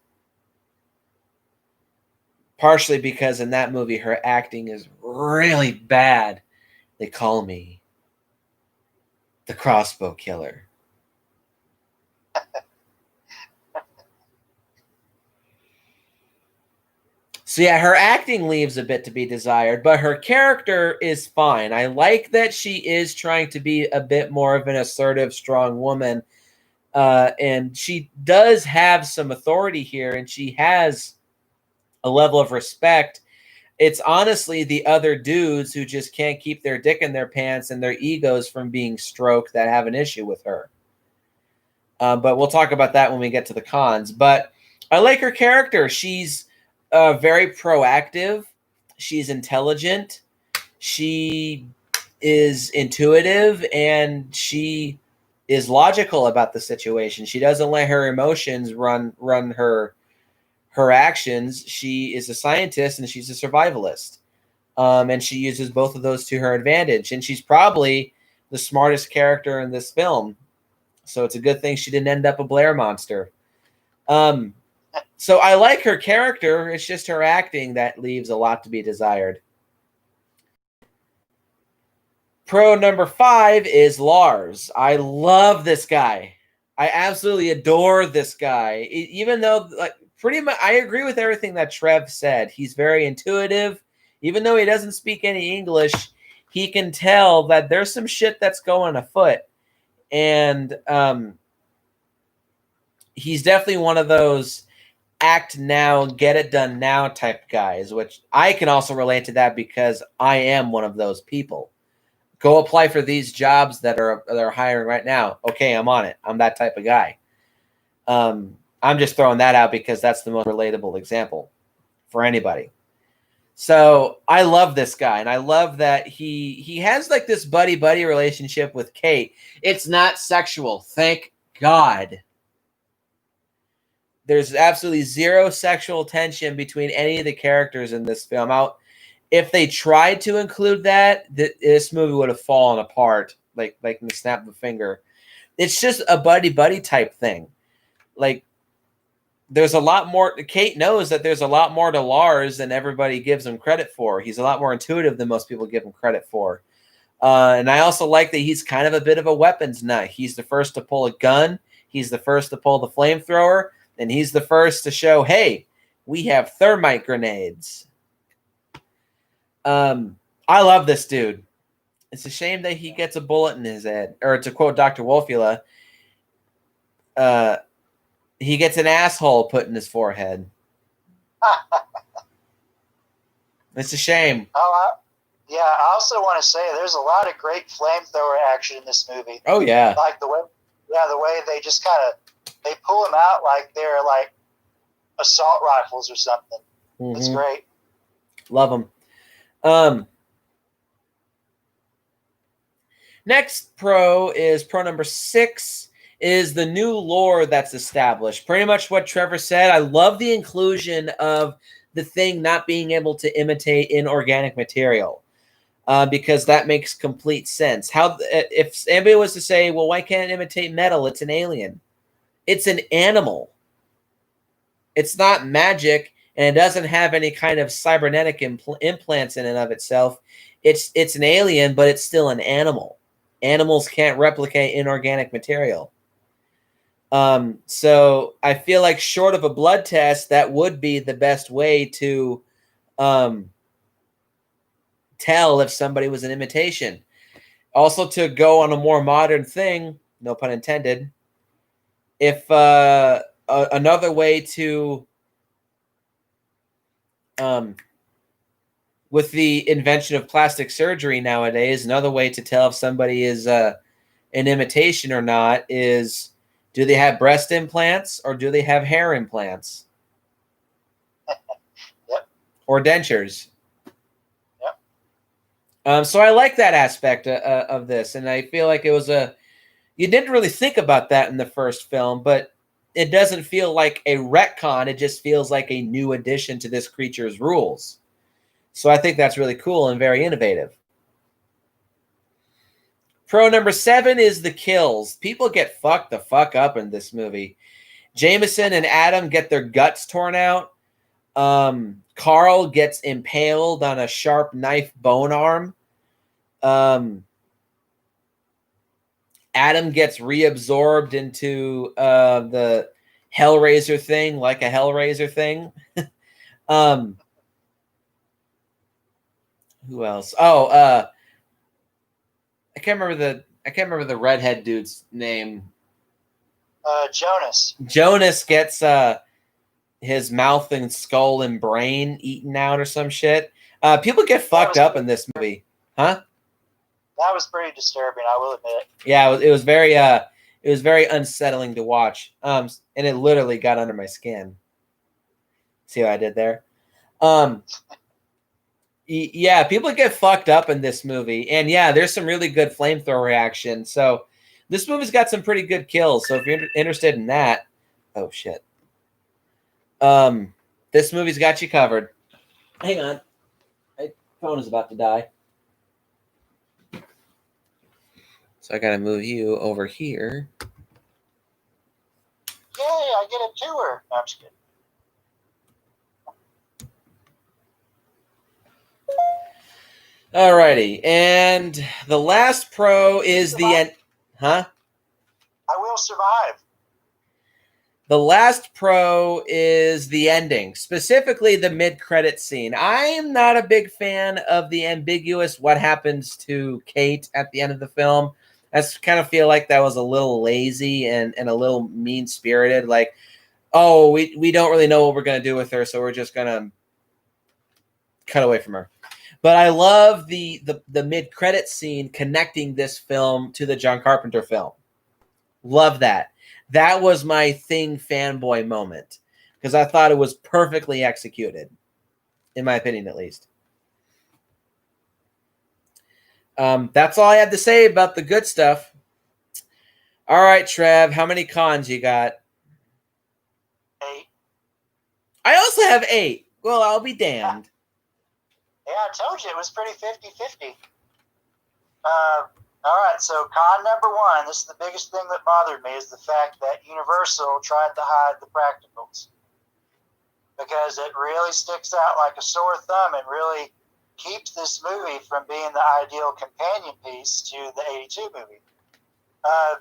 Partially because in that movie, her acting is really bad. They call me the Crossbow Killer. So yeah, her acting leaves a bit to be desired, but her character is fine. I like that she is trying to be a bit more of an assertive, strong woman. And she does have some authority here, and she has a level of respect. It's honestly the other dudes who just can't keep their dick in their pants and their egos from being stroked that have an issue with her. But we'll talk about that when we get to the cons. But I like her character. She's very proactive. She's intelligent. She is intuitive, and she is logical about the situation. She doesn't let her emotions run her actions. She is a scientist and she's a survivalist. And she uses both of those to her advantage. And she's probably the smartest character in this film. So it's a good thing she didn't end up a Blair monster. So I like her character. It's just her acting that leaves a lot to be desired. Pro number 5 is Lars. I love this guy. I absolutely adore this guy. Even though, like, pretty much, I agree with everything that Trev said. He's very intuitive. Even though he doesn't speak any English, he can tell that there's some shit that's going afoot. And he's definitely one of those act now, get it done now type guys, which I can also relate to that because I am one of those people. Go apply for these jobs that are hiring right now. Okay, I'm on it. I'm that type of guy. I'm just throwing that out because that's the most relatable example for anybody. So I love this guy, and I love that he has like this buddy-buddy relationship with Kate. It's not sexual, thank God. There's absolutely zero sexual tension between any of the characters in this film. If they tried to include that, this movie would have fallen apart like in the snap of a finger. It's just a buddy-buddy type thing. Like, there's a lot more. Kate knows that there's a lot more to Lars than everybody gives him credit for. He's a lot more intuitive than most people give him credit for. And I also like that he's kind of a bit of a weapons nut. He's the first to pull a gun. He's the first to pull the flamethrower. And he's the first to show, hey, we have thermite grenades. I love this dude. It's a shame that he gets a bullet in his head. Or to quote Dr. Wolfula, he gets an asshole put in his forehead. It's a shame. Yeah, I also want to say there's a lot of great flamethrower action in this movie. Oh yeah. Like the way they just kind of they pull them out like they're like assault rifles or something. Mm-hmm. It's great. Love them. Next pro number 6 is the new lore that's established. Pretty much what Trevor said. I love the inclusion of the thing not being able to imitate inorganic material. Because that makes complete sense. How if anybody was to say, well, why can't it imitate metal? It's an alien. It's an animal. It's not magic, and it doesn't have any kind of cybernetic implants in and of itself. It's an alien, but it's still an animal. Animals can't replicate inorganic material. So I feel like short of a blood test, that would be the best way to tell if somebody was an imitation. Also, to go on a more modern thing, no pun intended, if another way to, with the invention of plastic surgery nowadays, another way to tell if somebody is an imitation or not is, do they have breast implants or do they have hair implants? Yep. Or dentures? So I like that aspect of this, and I feel like it was you didn't really think about that in the first film, but it doesn't feel like a retcon. It just feels like a new addition to this creature's rules. So I think that's really cool and very innovative. Pro number 7 is the kills. People get fucked the fuck up in this movie. Jameson and Adam get their guts torn out. Carl gets impaled on a sharp knife bone arm. Adam gets reabsorbed into the Hellraiser thing, like a Hellraiser thing. Who else? Oh, I can't remember the redhead dude's name. Jonas. Jonas gets his mouth and skull and brain eaten out or some shit. People get fucked up in this movie, huh? That was pretty disturbing, I will admit. Yeah, it was very unsettling to watch. And it literally got under my skin. See what I did there? Yeah, people get fucked up in this movie, and yeah, there's some really good flamethrower action. So this movie's got some pretty good kills. So if you're interested in that, oh shit. This movie's got you covered. Hang on. My phone is about to die. So I gotta move you over here. Yay, I get a tour. No, I'm just kidding. Alrighty, and the last pro is the end. Huh? I will survive. The last pro is the ending, specifically the mid-credit scene. I'm not a big fan of the ambiguous what happens to Kate at the end of the film. I kind of feel like that was a little lazy and a little mean-spirited. Like, oh, we don't really know what we're going to do with her, so we're just going to cut away from her. But I love the mid-credit scene connecting this film to the John Carpenter film. Love that. That was my Thing fanboy moment because I thought it was perfectly executed, in my opinion, at least. That's all I have to say about the good stuff. All right, Trev, how many cons you got? 8. I also have 8. Well, I'll be damned. Yeah, I told you it was pretty 50-50. All right, so con number 1, this is the biggest thing that bothered me, is the fact that Universal tried to hide the practicals. Because it really sticks out like a sore thumb and really keeps this movie from being the ideal companion piece to the 82 movie.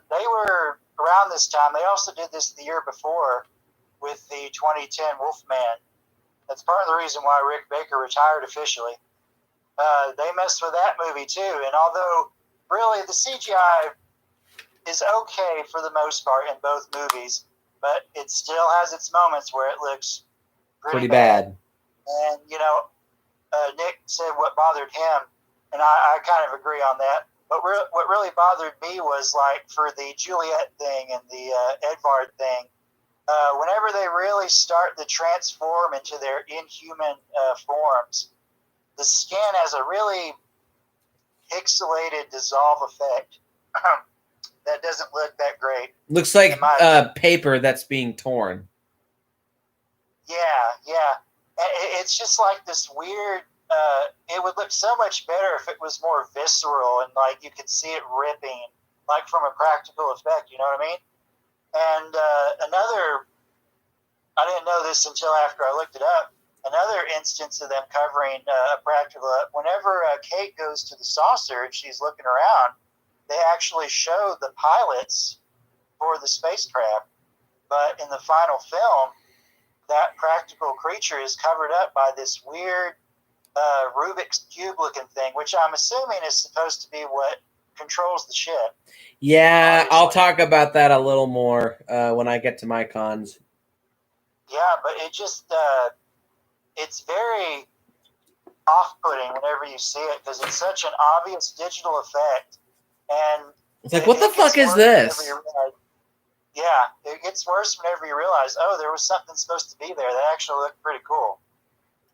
They were, around this time, they also did this the year before, with the 2010 Wolfman. That's part of the reason why Rick Baker retired officially. They messed with that movie too, and although really the CGI is okay for the most part in both movies, but it still has its moments where it looks pretty bad. And Nick said what bothered him, and I kind of agree on that. But what really bothered me was like for the Juliet thing and the Edvard thing, whenever they really start to transform into their inhuman forms, the skin has a really pixelated dissolve effect that doesn't look that great. Looks like paper that's being torn. Yeah. It's just like this weird. It would look so much better if it was more visceral and like you could see it ripping, like from a practical effect. You know what I mean? And I didn't know this until after I looked it up. Another instance of them covering a practical. Whenever Kate goes to the saucer and she's looking around, they actually show the pilots for the spacecraft. But in the final film, that practical creature is covered up by this weird Rubik's Cube looking thing, which I'm assuming is supposed to be what controls the ship. Yeah, obviously. I'll talk about that a little more when I get to my cons. Yeah, but it just, it's very off-putting whenever you see it because it's such an obvious digital effect. And it's like, what the fuck is this? Yeah, it gets worse whenever you realize, oh, there was something supposed to be there that actually looked pretty cool.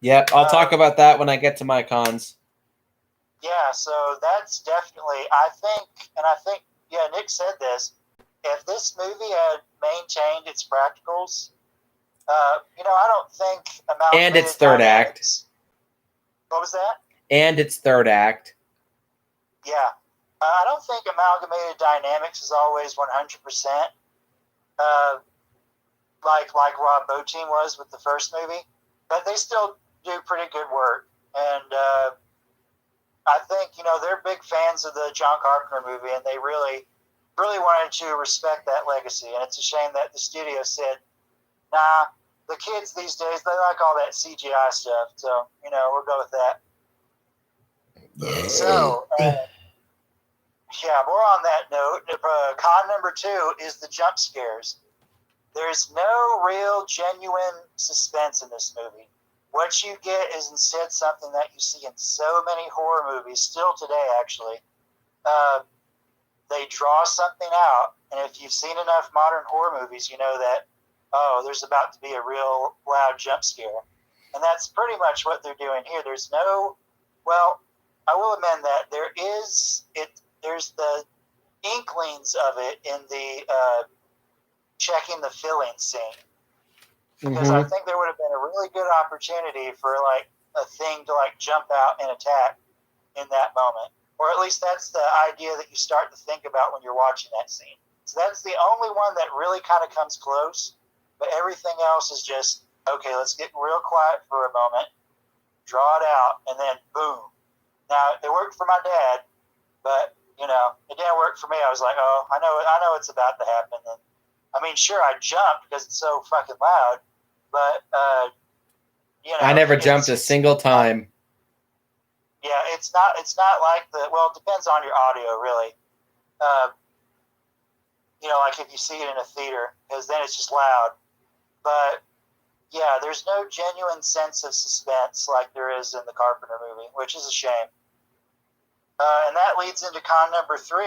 Yep, I'll talk about that when I get to my cons. Yeah, so that's definitely, I think, yeah, Nick said this, if this movie had maintained its practicals, I don't think and its third act. What was that? And its third act. Yeah. I don't think amalgamated dynamics is always 100%. Like Rob Bottin was with the first movie, but they still do pretty good work. And I think they're big fans of the John Carpenter movie, and they really, really wanted to respect that legacy. And it's a shame that the studio said, "Nah, the kids these days they like all that CGI stuff, so we'll go with that." So. Yeah, more on that note, con number 2 is the jump scares. There's no real genuine suspense in this movie. What you get is instead something that you see in so many horror movies, still today actually. They draw something out, and if you've seen enough modern horror movies, you know that, there's about to be a real loud jump scare. And that's pretty much what they're doing here. There's no, well, I will amend that. There's the inklings of it in the checking the filling scene. Because I think there would have been a really good opportunity for like a thing to like jump out and attack in that moment. Or at least that's the idea that you start to think about when you're watching that scene. So that's the only one that really kind of comes close. But everything else is just, okay, let's get real quiet for a moment, draw it out, and then boom. Now, it worked for my dad, but it didn't work for me. I was like, oh, I know it's about to happen. And I mean, sure, I jumped because it's so fucking loud, but I never jumped a single time. Yeah, it's not like it depends on your audio, really. Like if you see it in a theater, because then it's just loud. But yeah, there's no genuine sense of suspense like there is in the Carpenter movie, which is a shame. And that leads into con number 3.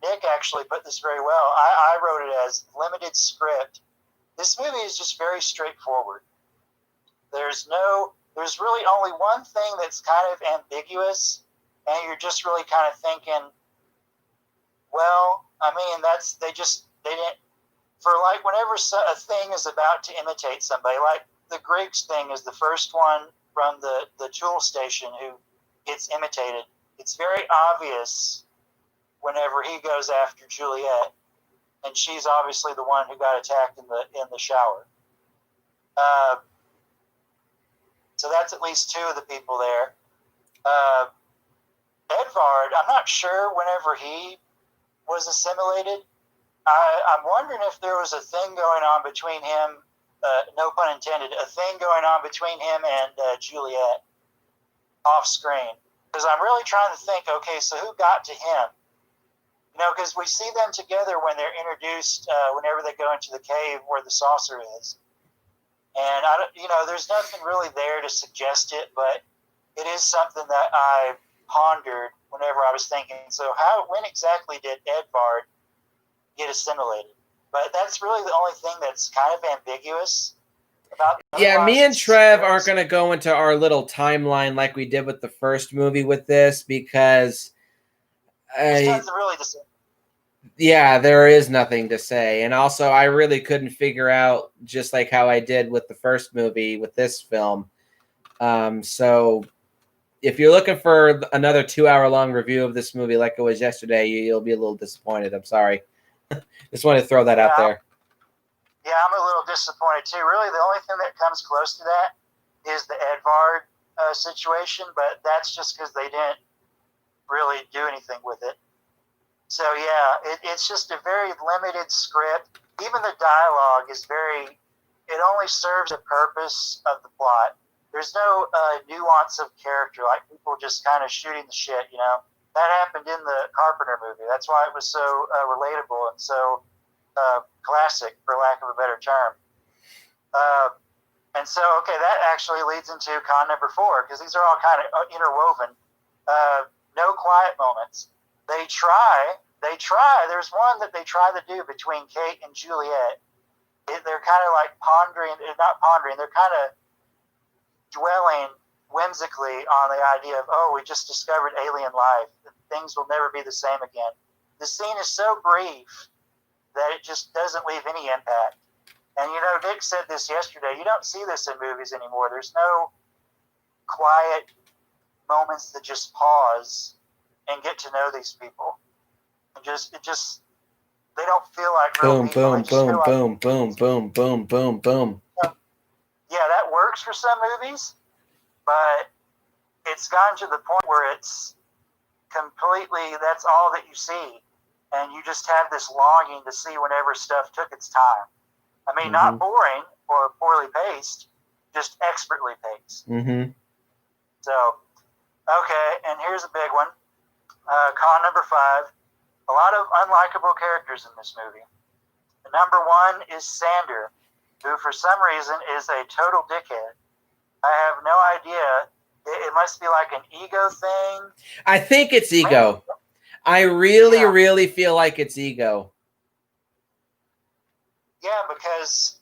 Nick actually put this very well. I wrote it as limited script. This movie is just very straightforward. There's really only one thing that's kind of ambiguous, and you're just really kind of thinking, well, I mean, they didn't, for like whenever a thing is about to imitate somebody, like the Griggs thing is the first one from the tool station who gets imitated. It's very obvious whenever he goes after Juliet, and she's obviously the one who got attacked in the shower. So that's at least 2 of the people there. Edvard, I'm not sure whenever he was assimilated. I'm wondering if there was a thing going on between him no pun intended, a thing going on between him and Juliet off screen. Because I'm really trying to think, okay, so who got to him? You know, because we see them together when they're introduced, whenever they go into the cave where the saucer is. And, there's nothing really there to suggest it, but it is something that I pondered whenever I was thinking, so when exactly did Edvard get assimilated? But that's really the only thing that's kind of ambiguous about. Yeah, me and Trev aren't going to go into our little timeline like we did with the first movie with this, because there's nothing really to say. Yeah, there is nothing to say. And also, I really couldn't figure out, just like how I did with the first movie with this film. So if you're looking for another 2-hour-long review of this movie like it was yesterday, you'll be a little disappointed. I'm sorry. Just wanted to throw that out there. Yeah, I'm a little disappointed too. Really, the only thing that comes close to that is the Edvard situation, but that's just because they didn't really do anything with it. So yeah, it's just a very limited script. Even the dialogue is it only serves a purpose of the plot. There's no nuance of character, like people just kind of shooting the shit, you know. That happened in the Carpenter movie. That's why it was so relatable and so classic, for lack of a better term. And so, okay, that actually leads into con number 4, because these are all kind of interwoven. No quiet moments. They try. There's one that they try to do between Kate and Juliet. They're kind of like not pondering, they're kind of dwelling whimsically on the idea of, we just discovered alien life. Things will never be the same again. The scene is so brief that it just doesn't leave any impact. And, Nick said this yesterday. You don't see this in movies anymore. There's no quiet moments that just pause and get to know these people. And they don't feel like real people. Boom. Yeah, that works for some movies, but it's gotten to the point where it's completely, that's all that you see. And you just have this longing to see whenever stuff took its time. I mean, not boring or poorly paced, just expertly paced. Mm-hmm. So, okay, and here's a big one. Con number 5. A lot of unlikable characters in this movie. The number 1 is Sander, who for some reason is a total dickhead. I have no idea. It must be like an ego thing. I think it's ego. I really feel like it's ego. Yeah, because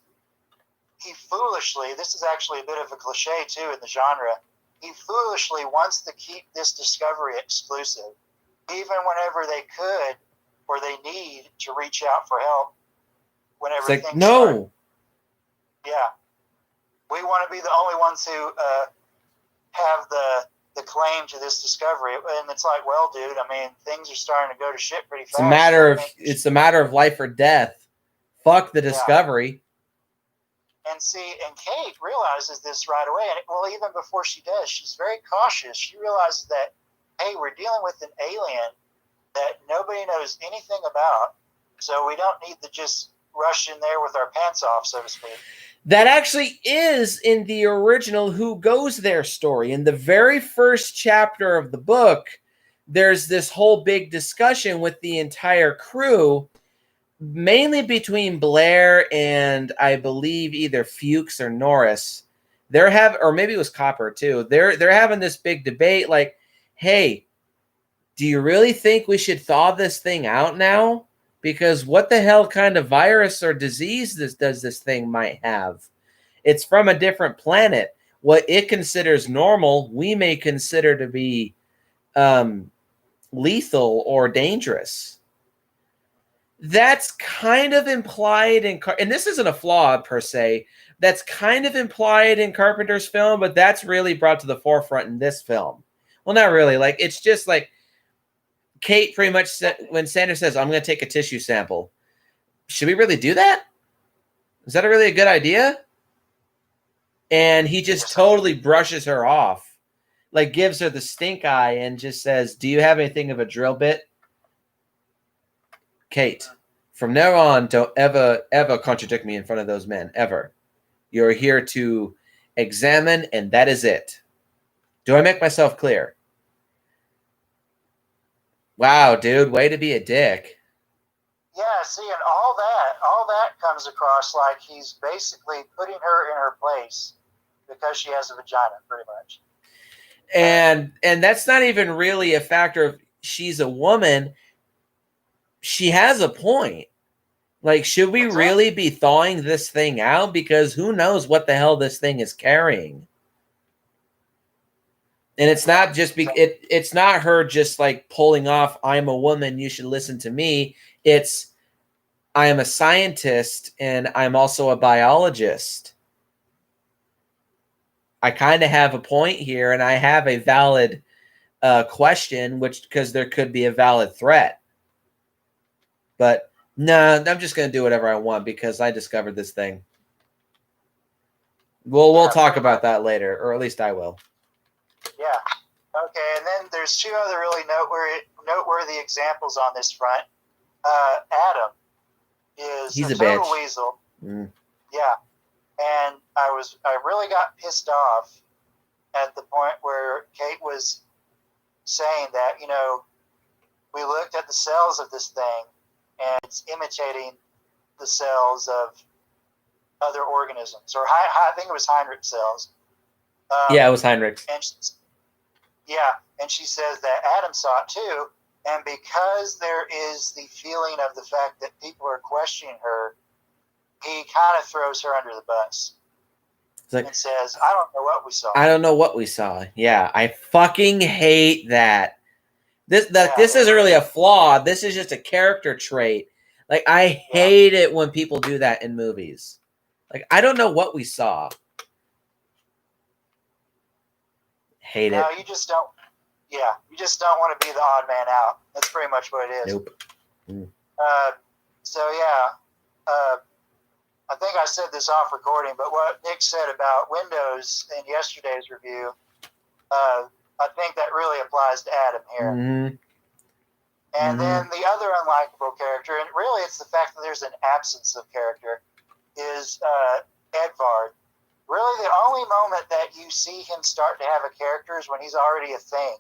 he foolishly, this is actually a bit of a cliche too in the genre, he foolishly wants to keep this discovery exclusive, even whenever they could or they need to reach out for help whenever things start. No. Yeah. We want to be the only ones who have the claim to this discovery. And it's like, well, dude, I mean, things are starting to go to shit pretty fast. It's a matter of life or death. Fuck the discovery. And Kate realizes this right away. And even before she does, she's very cautious. She realizes that, hey, we're dealing with an alien that nobody knows anything about. So we don't need to just rush in there with our pants off, so to speak. That actually is in the original Who Goes There story. In the very first chapter of the book, there's this whole big discussion with the entire crew, mainly between Blair and I believe either Fuchs or Norris. Or maybe it was Copper too. They're having this big debate like, hey, do you really think we should thaw this thing out now? Because what the hell kind of virus or disease does this thing might have? It's from a different planet. What it considers normal, we may consider to be lethal or dangerous. That's kind of implied and this isn't a flaw per se. That's kind of implied in Carpenter's film, but that's really brought to the forefront in this film. Well, not really. Like, it's just like Kate pretty much said, when Sanders says, I'm going to take a tissue sample. Should we really do that? Is that really a good idea? And he just totally brushes her off. Like, gives her the stink eye and just says, do you have anything of a drill bit? Kate, from now on, don't ever contradict me in front of those men, ever. You're here to examine, and that is it. Do I make myself clear? Wow, dude, way to be a dick. Yeah, see, and all that comes across like he's basically putting her in her place because she has a vagina, pretty much. And that's not even really a factor of she's a woman. She has a point. Like, should we really be thawing this thing out? Because who knows what the hell this thing is carrying. And it's not just it's not her just like pulling off, I'm a woman, you should listen to me. It's, I am a scientist and I'm also a biologist. I kind of have a point here, and I have a valid question, which, because there could be a valid threat. But no, I'm just going to do whatever I want because I discovered this thing. We'll talk about that later, or at least I will. Yeah. Okay, and then there's two other really noteworthy examples on this front. Adam is He's a total bitch. weasel. Mm. Yeah, and I really got pissed off at the point where Kate was saying that, you know, we looked at the cells of this thing and it's imitating the cells of other organisms, or I think it was Heinrich cells. Yeah, it was Heinrich's. And she says that Adam saw it too, and because there is the feeling of the fact that people are questioning her, he kind of throws her under the bus. Like, and says, I don't know what we saw. I don't know what we saw. Yeah, I fucking hate that. This isn't really a flaw. This is just a character trait. Like, I hate it when people do that in movies. Like, I don't know what we saw. Hate it. No, you just don't. Yeah, you just don't want to be the odd man out. That's pretty much what it is. Nope. Mm. I think I said this off recording, but what Nick said about Windows in yesterday's review, I think that really applies to Adam here. Mm-hmm. And then the other unlikable character, and really it's the fact that there's an absence of character, is Edvard. Really, the only moment that you see him start to have a character is when he's already a thing.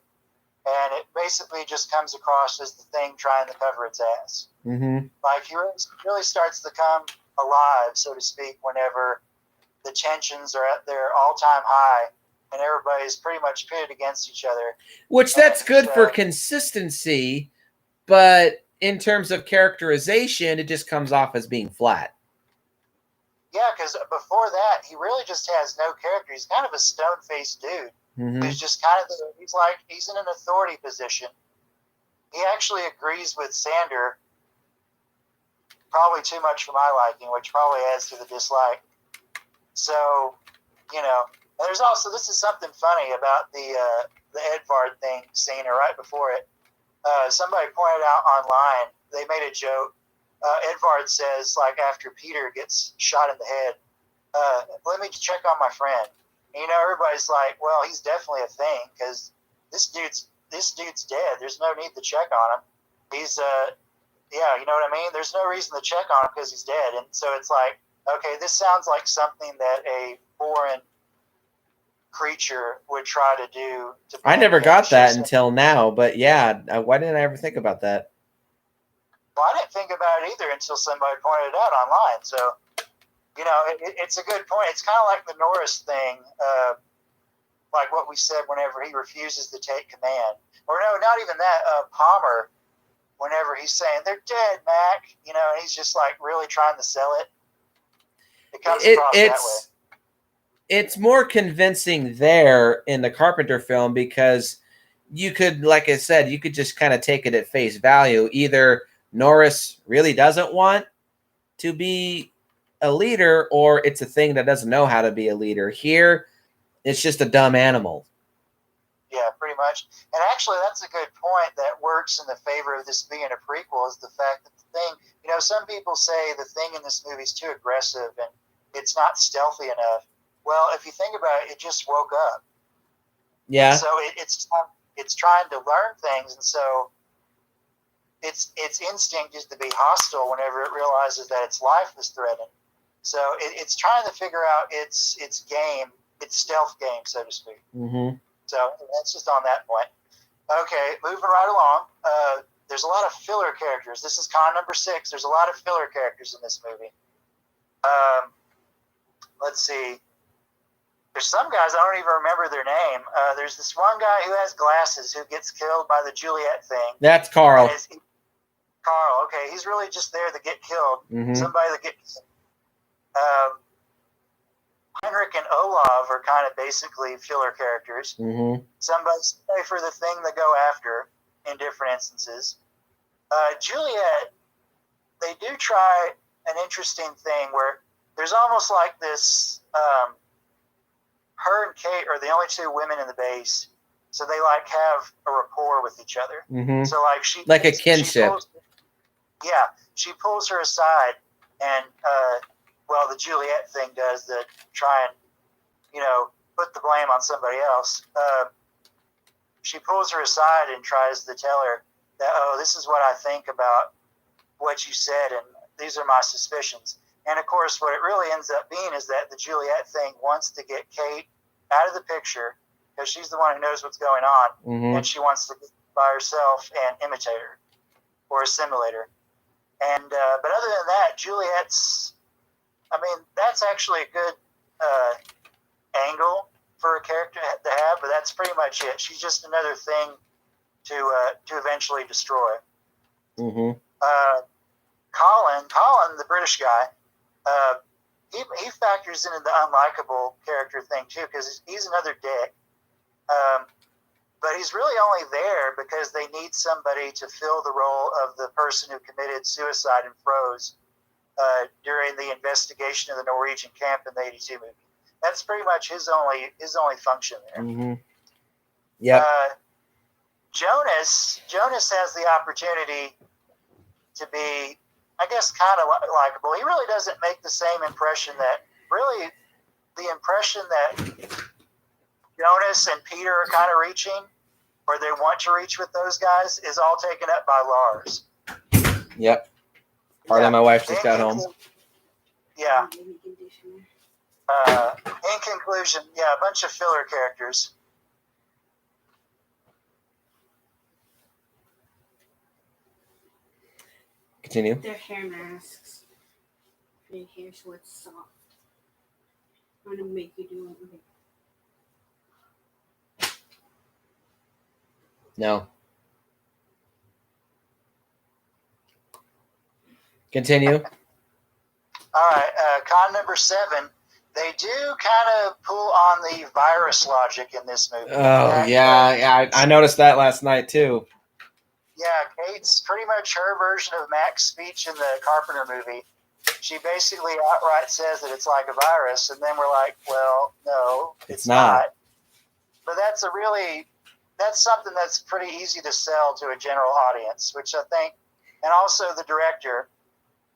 And it basically just comes across as the thing trying to cover its ass. Mm-hmm. Like, he really starts to come alive, so to speak, whenever the tensions are at their all-time high and everybody's pretty much pitted against each other. Which, that's good for consistency, but in terms of characterization, it just comes off as being flat. Yeah, because before that, he really just has no character. He's kind of a stone-faced dude. Mm-hmm. He's just kind of, he's in an authority position. He actually agrees with Sander, probably too much for my liking, which probably adds to the dislike. So, you know, and there's also, this is something funny about the Edvard thing scene, or right before it. Somebody pointed out online, they made a joke. Edvard says, like, after Peter gets shot in the head, let me check on my friend. And, you know, everybody's like, well, he's definitely a thing, because this dude's dead. There's no need to check on him. He's, yeah, you know what I mean? There's no reason to check on him because he's dead. And so it's like, okay, this sounds like something that a foreign creature would try to do. I never got that until now, but yeah, why didn't I ever think about that? Well, I didn't think about it either until somebody pointed it out online. So, you know, it's a good point. It's kind of like the Norris thing, like what we said whenever he refuses to take command. Or no, not even that, Palmer, whenever he's saying, they're dead, Mac, you know, and he's just like really trying to sell it. It comes across that way. It's more convincing there in the Carpenter film because you could, like I said, you could just kind of take it at face value. Either Norris really doesn't want to be a leader, or it's a thing that doesn't know how to be a leader. Here, it's just a dumb animal. Yeah, pretty much. And actually, that's a good point that works in the favor of this being a prequel, is the fact that the thing, you know, some people say the thing in this movie is too aggressive and it's not stealthy enough. Well, if you think about it, it just woke up. Yeah. So it's trying to learn things, and so its instinct is to be hostile whenever it realizes that its life is threatened. So it's trying to figure out its game, its stealth game, so to speak. Mm-hmm. So that's just on that point. Okay, moving right along. There's a lot of filler characters. This is con number 6. There's a lot of filler characters in this movie. Let's see. There's some guys, I don't even remember their name. There's this one guy who has glasses who gets killed by the Juliet thing. That's Carl. Carl, okay. He's really just there to get killed. Mm-hmm. Somebody that gets... Henrik and Olav are kind of basically filler characters. Mm-hmm. Somebody for the thing they go after in different instances. Juliet, they do try an interesting thing where there's almost like this... her and Kate are the only 2 women in the base, so they like have a rapport with each other. Mm-hmm. So like a kinship. She pulls her aside, and the Juliet thing does the try and put the blame on somebody else. She pulls her aside and tries to tell her that, oh, this is what I think about what you said, and these are my suspicions. And of course, what it really ends up being is that the Juliet thing wants to get Kate out of the picture because she's the one who knows what's going on, mm-hmm. and she wants to be by herself and imitate her or assimilate her. And but other than that, Juliet's, that's actually a good angle for a character to have, but that's pretty much it. She's just another thing to eventually destroy. Mm-hmm. Colin, the British guy, he factors into the unlikable character thing too, because he's another dick. But he's really only there because they need somebody to fill the role of the person who committed suicide and froze during the investigation of the Norwegian camp in the '82 movie. That's pretty much his only function there. Mm-hmm. Yeah. Jonas has the opportunity to be, I guess, kind of likable. He really doesn't make the same impression that really the impression that Jonas and Peter are kind of reaching, or they want to reach with those guys, is all taken up by Lars. Yep. Pardon, my wife just got home. Yeah. In conclusion, a bunch of filler characters. Continue. Their hair masks. Their hair so it's soft. I'm gonna make you do it. No. Continue. All right. Con number 7. They do kind of pull on the virus logic in this movie. Oh, yeah. I noticed that last night, too. Yeah, Kate's pretty much her version of Mac's speech in the Carpenter movie. She basically outright says that it's like a virus, and then we're like, well, no, it's not. But that's something that's pretty easy to sell to a general audience, which I think, and also the director,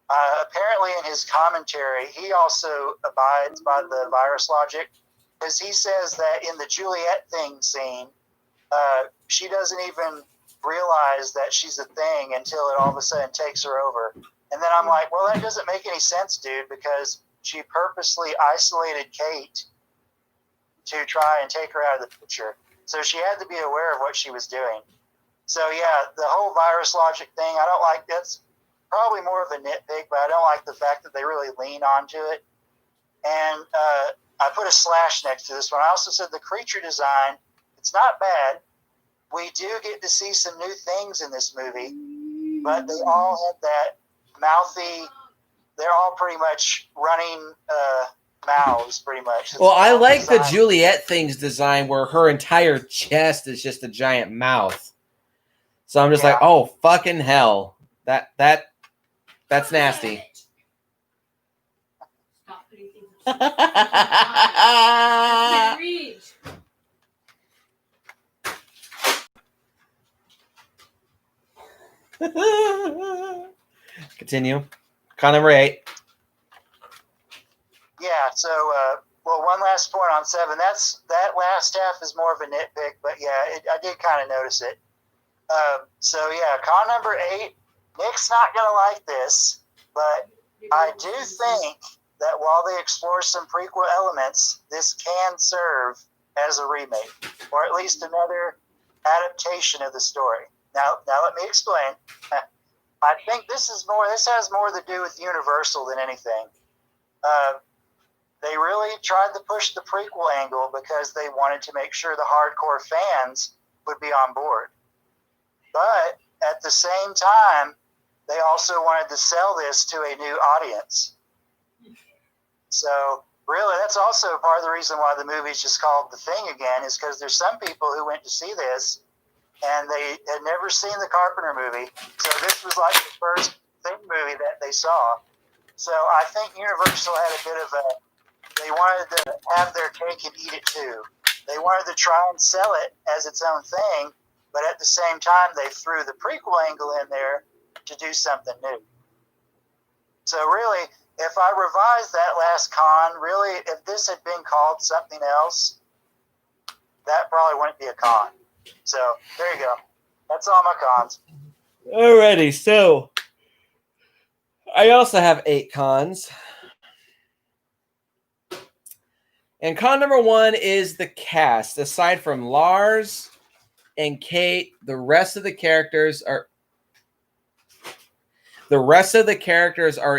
apparently in his commentary, he also abides by the virus logic, because he says that in the Juliet thing scene, she doesn't even realize that she's a thing until it all of a sudden takes her over. And then I'm like, well, that doesn't make any sense, dude, because she purposely isolated Kate to try and take her out of the picture. So she had to be aware of what she was doing. So, yeah, the whole virus logic thing, I don't like. That's probably more of a nitpick, but I don't like the fact that they really lean onto it. And I put a slash next to this one. I also said the creature design, it's not bad. We do get to see some new things in this movie, but they all have that mouthy, they're all pretty much running mouths, pretty much. Well, I like the Juliet thing's design where her entire chest is just a giant mouth. So I'm just like, oh, fucking hell. That's nasty. Stop putting things I can't reach. Continue. Con number 8. Yeah, so, one last point on 7. That last half is more of a nitpick, but yeah, I did kind of notice it. Con number 8, Nick's not going to like this, but I do think that while they explore some prequel elements, this can serve as a remake, or at least another adaptation of the story. Now let me explain. I think this has more to do with Universal than anything. They really tried to push the prequel angle because they wanted to make sure the hardcore fans would be on board. But at the same time, they also wanted to sell this to a new audience. So really, that's also part of the reason why the movie's just called The Thing again, is because there's some people who went to see this and they had never seen the Carpenter movie. So this was like the first Thing movie that they saw. So I think Universal had a bit of they wanted to have their cake and eat it too. They wanted to try and sell it as its own thing, but at the same time, they threw the prequel angle in there to do something new. So really, if I revised that last con, really, if this had been called something else, that probably wouldn't be a con. So there you go. That's all my cons. Alrighty, so I also have 8 cons. And con number 1 is the cast. Aside from Lars and Kate, the rest of the characters are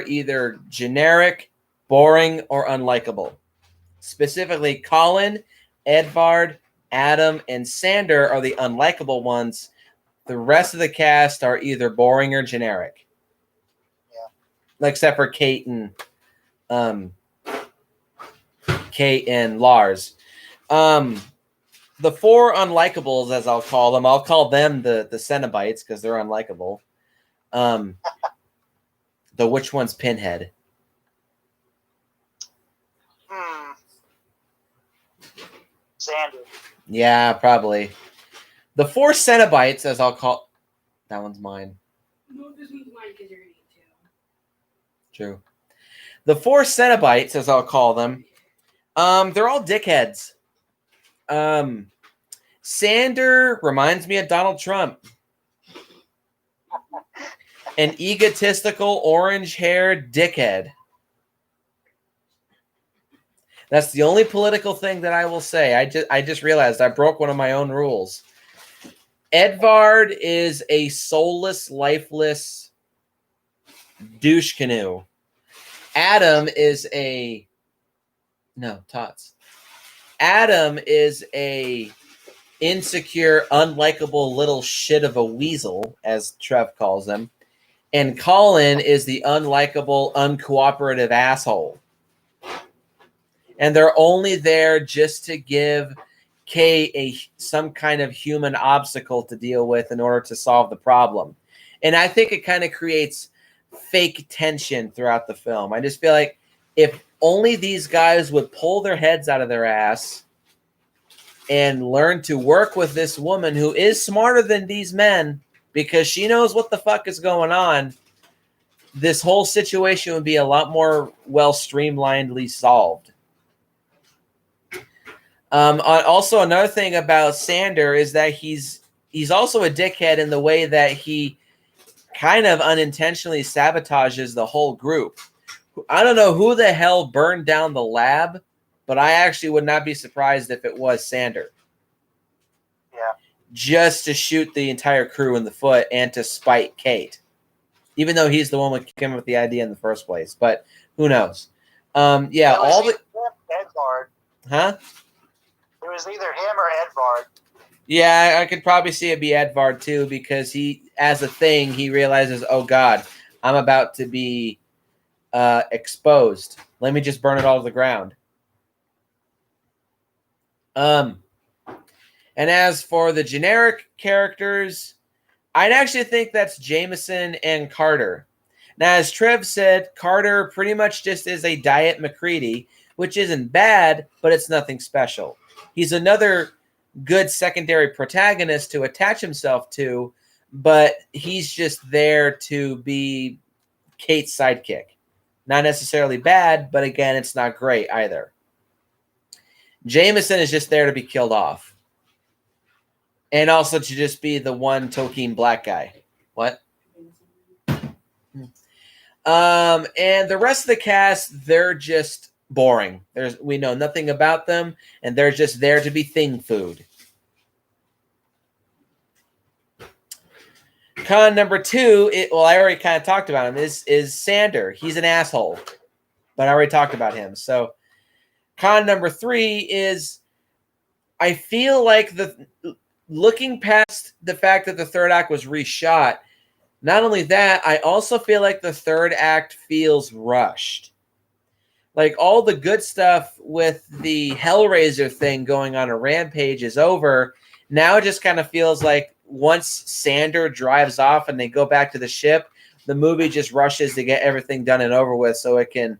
either generic, boring, or unlikable. Specifically, Colin, Edvard, Adam, and Sander are the unlikable ones. The rest of the cast are either boring or generic. Yeah. Except for Kate and Lars. The 4 unlikables, as I'll call them the Cenobites because they're unlikable. Which one's Pinhead? Sander. Yeah, probably. The 4 Cenobites, as I'll call... That one's mine. No, this one's mine because you're going to eat too. True. The 4 Cenobites, as I'll call them, they're all dickheads. Sander reminds me of Donald Trump. An egotistical, orange-haired dickhead. That's the only political thing that I will say. I just realized I broke one of my own rules. Edvard is a soulless, lifeless douche canoe. Adam is a... No, Tots. Adam is a insecure, unlikable little shit of a weasel, as Trev calls him. And Colin is the unlikable, uncooperative asshole. And they're only there just to give Kay some kind of human obstacle to deal with in order to solve the problem. And I think it kind of creates fake tension throughout the film. I just feel like if only these guys would pull their heads out of their ass and learn to work with this woman who is smarter than these men because she knows what the fuck is going on, this whole situation would be a lot more well streamlinedly solved. Also, another thing about Sander is that he's also a dickhead in the way that he kind of unintentionally sabotages the whole group. I don't know who the hell burned down the lab, but I actually would not be surprised if it was Sander. Yeah. Just to shoot the entire crew in the foot and to spite Kate. Even though he's the one who came up with the idea in the first place. But who knows? Yeah, all the... Edvard. Huh? It was either him or Edvard. Yeah, I could probably see it be Edvard too, because he, as a thing, he realizes, oh God, I'm about to be exposed. Let me just burn it all to the ground. And as for the generic characters, I'd actually think that's Jameson and Carter. Now, as Trev said, Carter pretty much just is a Diet McCready, which isn't bad, but it's nothing special. He's another good secondary protagonist to attach himself to, but he's just there to be Kate's sidekick. Not necessarily bad, but again, it's not great either. Jameson is just there to be killed off. And also to just be the one token black guy. What? And the rest of the cast, they're just boring. We know nothing about them, and they're just there to be thing food. Con number 2, I already kind of talked about him, is Sander. He's an asshole, but I already talked about him. So con number 3 is, I feel like looking past the fact that the third act was reshot, not only that, I also feel like the third act feels rushed. Like, all the good stuff with the Hellraiser thing going on a Rampage is over. Now it just kind of feels like once Sander drives off and they go back to the ship, the movie just rushes to get everything done and over with so it can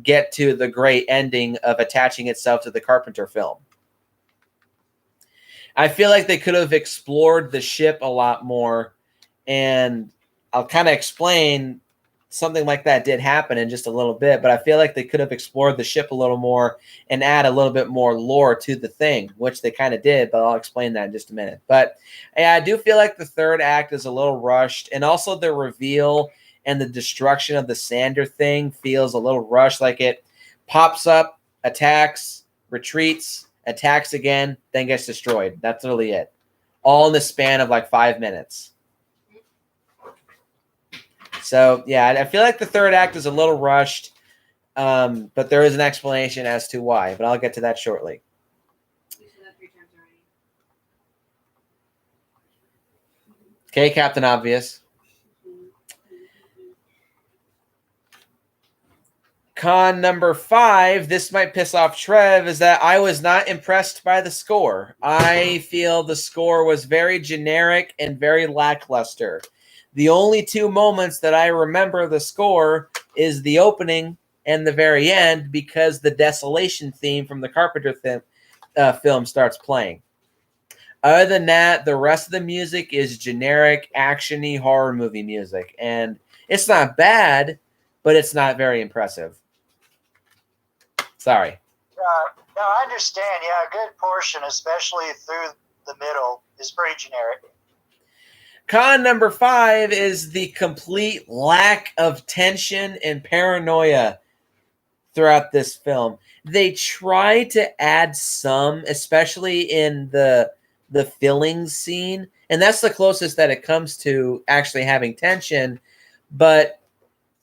get to the great ending of attaching itself to the Carpenter film. I feel like they could have explored the ship a lot more, and I'll kind of explain something like that did happen in just a little bit, but I feel like they could have explored the ship a little more and add a little bit more lore to the thing, which they kind of did, but I'll explain that in just a minute. But yeah, I do feel like the third act is a little rushed, and also the reveal and the destruction of the Sander thing feels a little rushed, like it pops up, attacks, retreats, attacks again, then gets destroyed. That's literally it. All in the span of like 5 minutes. So, yeah, I feel like the third act is a little rushed, but there is an explanation as to why, but I'll get to that shortly. You said that 3 times already. Okay, Captain Obvious. Con number 5, this might piss off Trev, is that I was not impressed by the score. I feel the score was very generic and very lackluster. The only 2 moments that I remember the score is the opening and the very end, because the Desolation theme from the Carpenter film starts playing. Other than that, the rest of the music is generic, action-y horror movie music. And it's not bad, but it's not very impressive. Sorry. No, I understand. Yeah, a good portion, especially through the middle, is pretty generic. Con number 5 is the complete lack of tension and paranoia throughout this film. They try to add some, especially in the fillings scene, and that's the closest that it comes to actually having tension, but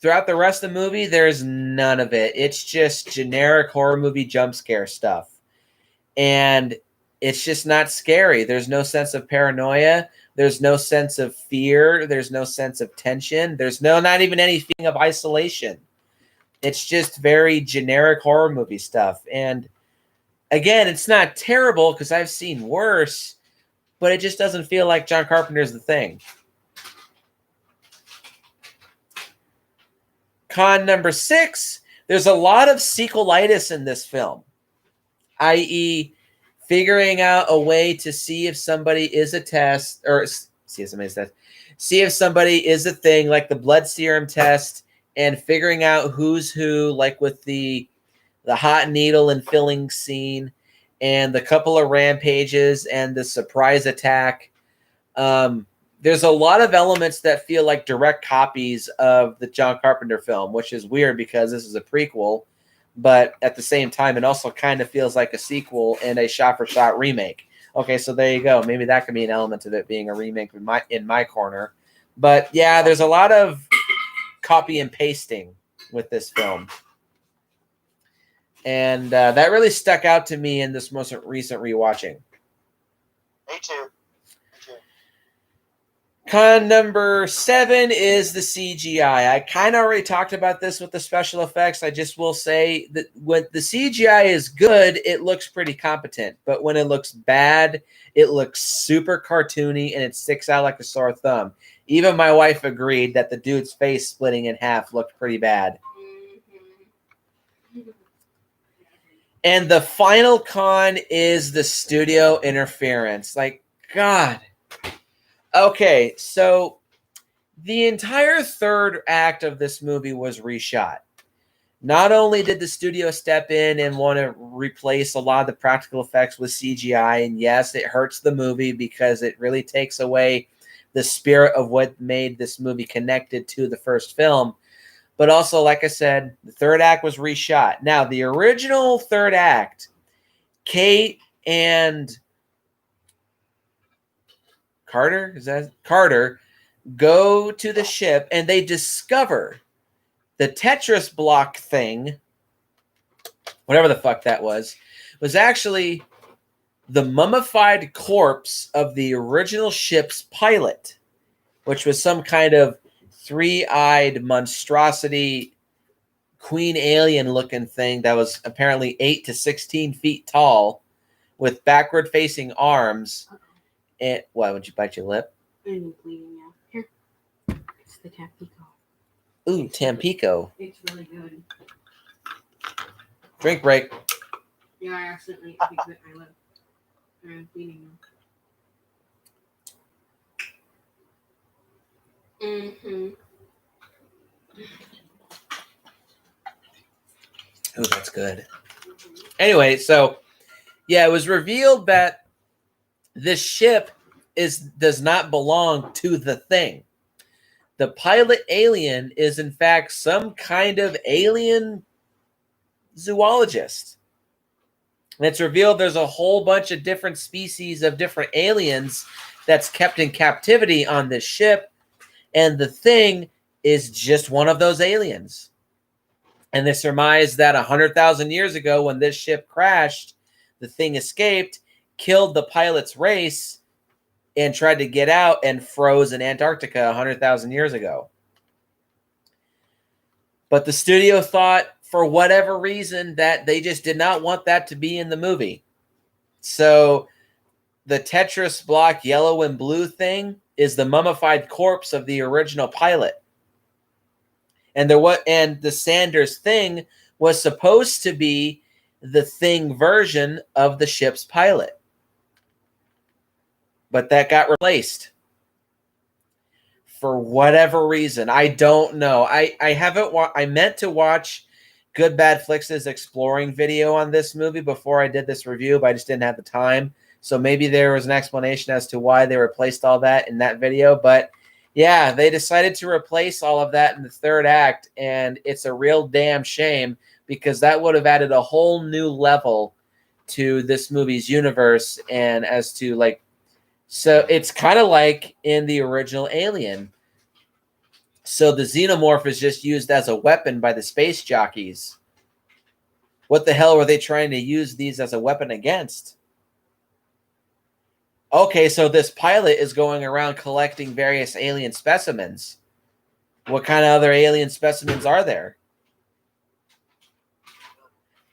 throughout the rest of the movie, there's none of it. It's just generic horror movie jump scare stuff, and it's just not scary. There's no sense of paranoia. There's no sense of fear. There's no sense of tension. There's not even any feeling of isolation. It's just very generic horror movie stuff. And again, it's not terrible because I've seen worse, but it just doesn't feel like John Carpenter's The Thing. Con number 6, there's a lot of sequelitis in this film, i.e., figuring out a way to see if somebody is a test, or see if somebody is a thing, like the blood serum test, and figuring out who's who, like with the hot needle and filling scene, and the couple of rampages and the surprise attack. There's a lot of elements that feel like direct copies of the John Carpenter film, which is weird because this is a prequel. But at the same time, it also kind of feels like a sequel and a shot-for-shot remake. Okay, so there you go. Maybe that could be an element of it being a remake in my corner. But yeah, there's a lot of copy and pasting with this film. And that really stuck out to me in this most recent rewatching. Me too. Con number 7 is the CGI. I kind of already talked about this with the special effects. I just will say that when the CGI is good, it looks pretty competent. But when it looks bad, it looks super cartoony and it sticks out like a sore thumb. Even my wife agreed that the dude's face splitting in half looked pretty bad. And the final con is the studio interference. Like, God. Okay, so the entire third act of this movie was reshot. Not only did the studio step in and want to replace a lot of the practical effects with CGI, and yes, it hurts the movie because it really takes away the spirit of what made this movie connected to the first film, But also, like I said, the third act was reshot. Now, the original third act, Kate and Carter go to the ship and they discover the Tetris block thing, whatever the fuck that was actually the mummified corpse of the original ship's pilot, which was some kind of three-eyed monstrosity queen alien looking thing that was apparently 8 to 16 feet tall with backward facing arms. And why would you bite your lip? I'm bleeding out. Here. It's the Tampico. Ooh, Tampico. It's really good. Drink break. Yeah, I accidentally bit my lip. I'm bleeding now. Mm-hmm. Ooh, that's good. Anyway, so yeah, it was revealed that this ship does not belong to the thing. The pilot alien is in fact some kind of alien zoologist. And it's revealed there's a whole bunch of different species of different aliens that's kept in captivity on this ship, and the thing is just one of those aliens. And they surmise that 100,000 years ago, when this ship crashed, the thing escaped, killed the pilot's race, and tried to get out and froze in Antarctica 100,000 years ago. But the studio thought, for whatever reason, that they just did not want that to be in the movie. So the Tetris block yellow and blue thing is the mummified corpse of the original pilot. And the Sanders thing was supposed to be the thing version of the ship's pilot. But that got replaced. For whatever reason. I don't know. I meant to watch Good Bad Flicks' exploring video on this movie before I did this review, but I just didn't have the time. So maybe there was an explanation as to why they replaced all that in that video. But yeah, they decided to replace all of that in the third act, and it's a real damn shame because that would have added a whole new level to this movie's universe. And as to like, so it's kind of like in the original Alien. So the xenomorph is just used as a weapon by the space jockeys. What the hell were they trying to use these as a weapon against? Okay, so this pilot is going around collecting various alien specimens. What kind of other alien specimens are there?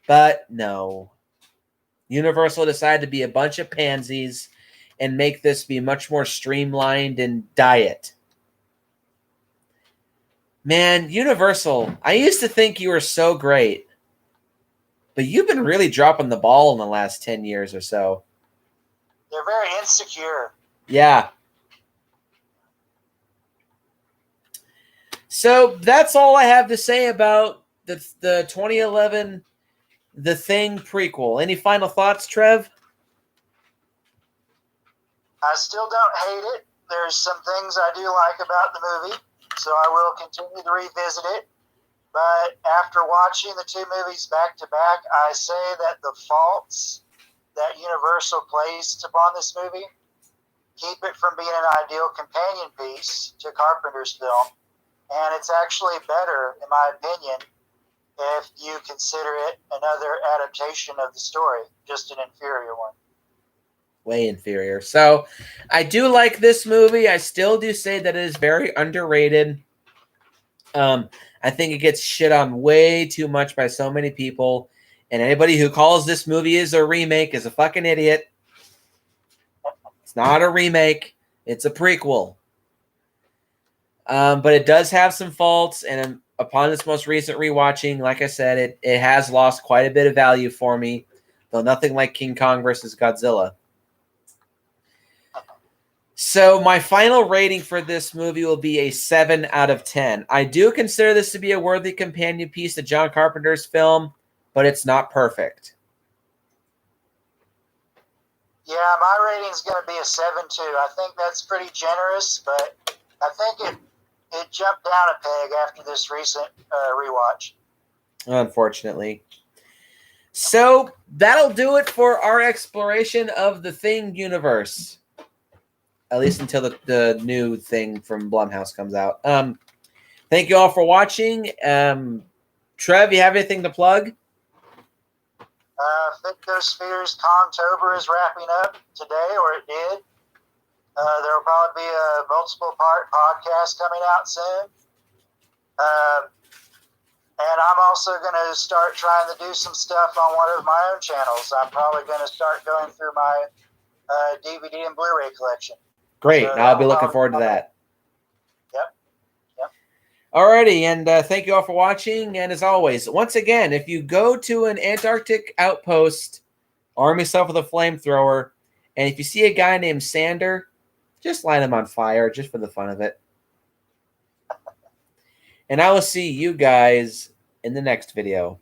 But no. Universal decided to be a bunch of pansies and make this be much more streamlined and diet. Man, Universal, I used to think you were so great, but you've been really dropping the ball in the last 10 years or so. They're very insecure. Yeah. So that's all I have to say about the 2011 The Thing prequel. Any final thoughts, Trev? I still don't hate it. There's some things I do like about the movie, so I will continue to revisit it. But after watching the two movies back to back, I say that the faults that Universal placed upon this movie keep it from being an ideal companion piece to Carpenter's film. And it's actually better, in my opinion, if you consider it another adaptation of the story, just an inferior one. Way inferior. So I do like this movie. I still do say that it is very underrated. I think it gets shit on way too much by so many people. And anybody who calls this movie is a remake is a fucking idiot. It's not a remake. It's a prequel. But it does have some faults. And upon this most recent rewatching, like I said, it has lost quite a bit of value for me. Though nothing like King Kong versus Godzilla. So my final rating for this movie will be a 7 out of 10. I do consider this to be a worthy companion piece to John Carpenter's film, but it's not perfect. Yeah, my rating's going to be a 7 too. I think that's pretty generous, but I think it jumped down a peg after this recent rewatch. Unfortunately. So that'll do it for our exploration of the Thing universe. At least until the new Thing from Blumhouse comes out. Thank you all for watching. Trev, you have anything to plug? Thinkosphere's Kongtober is wrapping up today, or it did. There will probably be a multiple-part podcast coming out soon. And I'm also going to start trying to do some stuff on one of my own channels. I'm probably going to start going through my DVD and Blu-ray collection. Great. So I'll be looking forward to that. Yep. Alrighty, and thank you all for watching. And as always, once again, if you go to an Antarctic outpost, arm yourself with a flamethrower, and if you see a guy named Sander, just light him on fire, just for the fun of it. And I will see you guys in the next video.